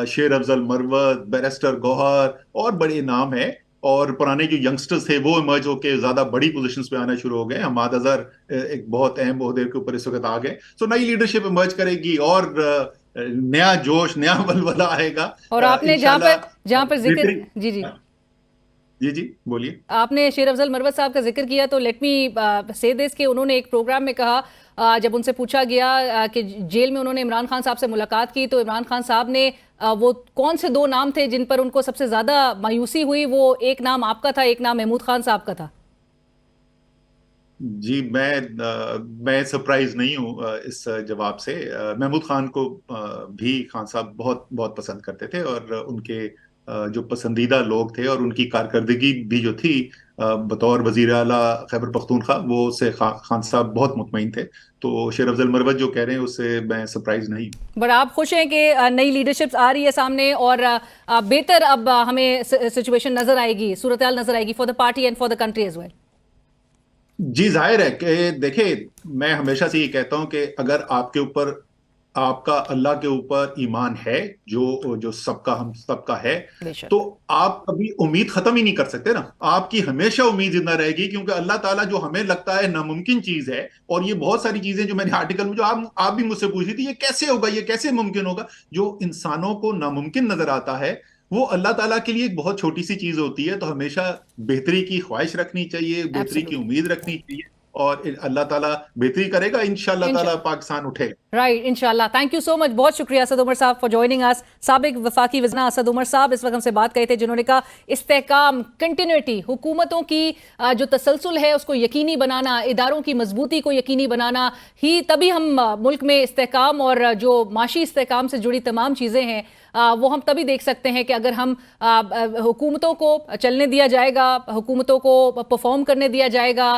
शेर अफजल मरवत, बैरिस्टर गौहर और बड़े नाम है, और पुराने जो यंगस्टर्स थे वो इमर्ज होकर ज्यादा बड़ी पोजीशंस पे आना शुरू हो गए। हमाद अजहर एक बहुत अहम ओहदे के ऊपर इस वक्त आ गए। सो नई लीडरशिप इमर्ज करेगी और नया जोश, नया बलबला आएगा और आपने जहां पर जिक्र, जी जी जी जी बोलिए। आपने शेर अफजल मरवत साहब का जिक्र किया तो लेट मी से दिस कि उन्होंने एक प्रोग्राम में कहा, जब उनसे पूछा गया कि जेल में उन्होंने इमरान खान साहब से मुलाकात की तो इमरान खान साहब ने वो कौन से 2 नाम थे जिन पर उनको सबसे ज्यादा मायूसी हुई, वो एक नाम आपका था, एक नाम महमूद खान साहब का था। जी मैं सरप्राइज नहीं हूँ इस जवाब से। महमूद खान को भी खान साहब बहुत बहुत पसंद करते थे, और उनके जो पसंदीदा लोग थे और उनकी कारकर्दगी भी जो थी बतौर वजीर आला खैबर पख्तूनख्वा, वो उससे खान साहब बहुत मुतमईन थे। तो शेर अफजल मरवत जो कह रहे हैं उससे मैं सरप्राइज नहीं हूँ। बट आप खुश हैं कि नई लीडरशिप आ रही है सामने और बेहतर अब हमें सिचुएशन नजर आएगी, सूरत हाल नजर आएगी for the party and for the country as well? जी जाहिर है कि देखिए, मैं हमेशा से ये कहता हूं कि अगर आपके ऊपर, आपका अल्लाह के ऊपर ईमान है, जो जो सबका हम सबका है, बेशक। तो आप कभी उम्मीद खत्म ही नहीं कर सकते ना। आपकी हमेशा उम्मीद जिंदा रहेगी, क्योंकि अल्लाह ताला जो हमें लगता है नामुमकिन चीज है, और ये बहुत सारी चीजें जो मैंने आर्टिकल में, जो आप भी मुझसे पूछ रही थी, ये कैसे होगा, ये कैसे मुमकिन होगा, जो इंसानों को नामुमकिन नजर आता है वो अल्लाह ताला के लिए एक बहुत छोटी सी चीज होती है। तो हमेशा बेहतरी की ख्वाहिश रखनी चाहिए, बेहतरी की एब्सोल्युटली। उम्मीद रखनी चाहिए, और अल्लाह ताला बेहतरी करेगा, इंशाल्लाह ताला पाकिस्तान उठेगा। राइट, इंशाल्लाह। थैंक यू सो मच, बहुत शुक्रिया असद उमर साहब फॉर जॉइनिंग अस। साबिक वफाकी वज़ीर असद उमर साहब इस वक्त हमसे बात कर रहे थे, जिन्होंने कहा इस्तेहकाम, कंटिन्यूटी, हुकूमतों की जो तसलसल है उसको यकीनी बनाना, इदारों की मजबूती को यकीनी बनाना ही, तभी हम मुल्क में इस्तेहकाम और जो माशी इस्तेहकाम से जुड़ी तमाम चीज़ें हैं वो हम तभी देख सकते हैं कि अगर हम हुकूमतों को चलने दिया जाएगा, हुकूमतों को परफॉर्म करने दिया जाएगा।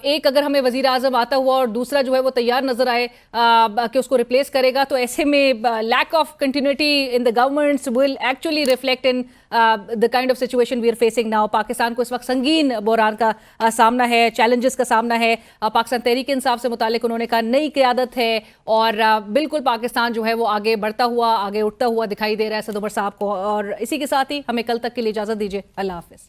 एक अगर हमें वज़ीर आज़म आता हुआ और दूसरा जो है वो तैयार नजर आए कि उसको रिप्लेस करेगा, तो ऐसे में lack of continuity in the governments will actually reflect in the kind of situation we are facing now. Pakistan को इस वक्त संगीन बहरान का सामना है, चैलेंजेस का सामना है। पाकिस्तान तहरीक इंसाफ से मुतालिक उन्होंने कहा नई क़यादत है और बिल्कुल पाकिस्तान जो है वो आगे बढ़ता हुआ, आगे उठता हुआ दिखाई दे रहा है असद उमर साहब को। और इसी के साथ ही हमें कल तक के लिए इजाज़त दीजिए। अल्लाह हाफ़िज़।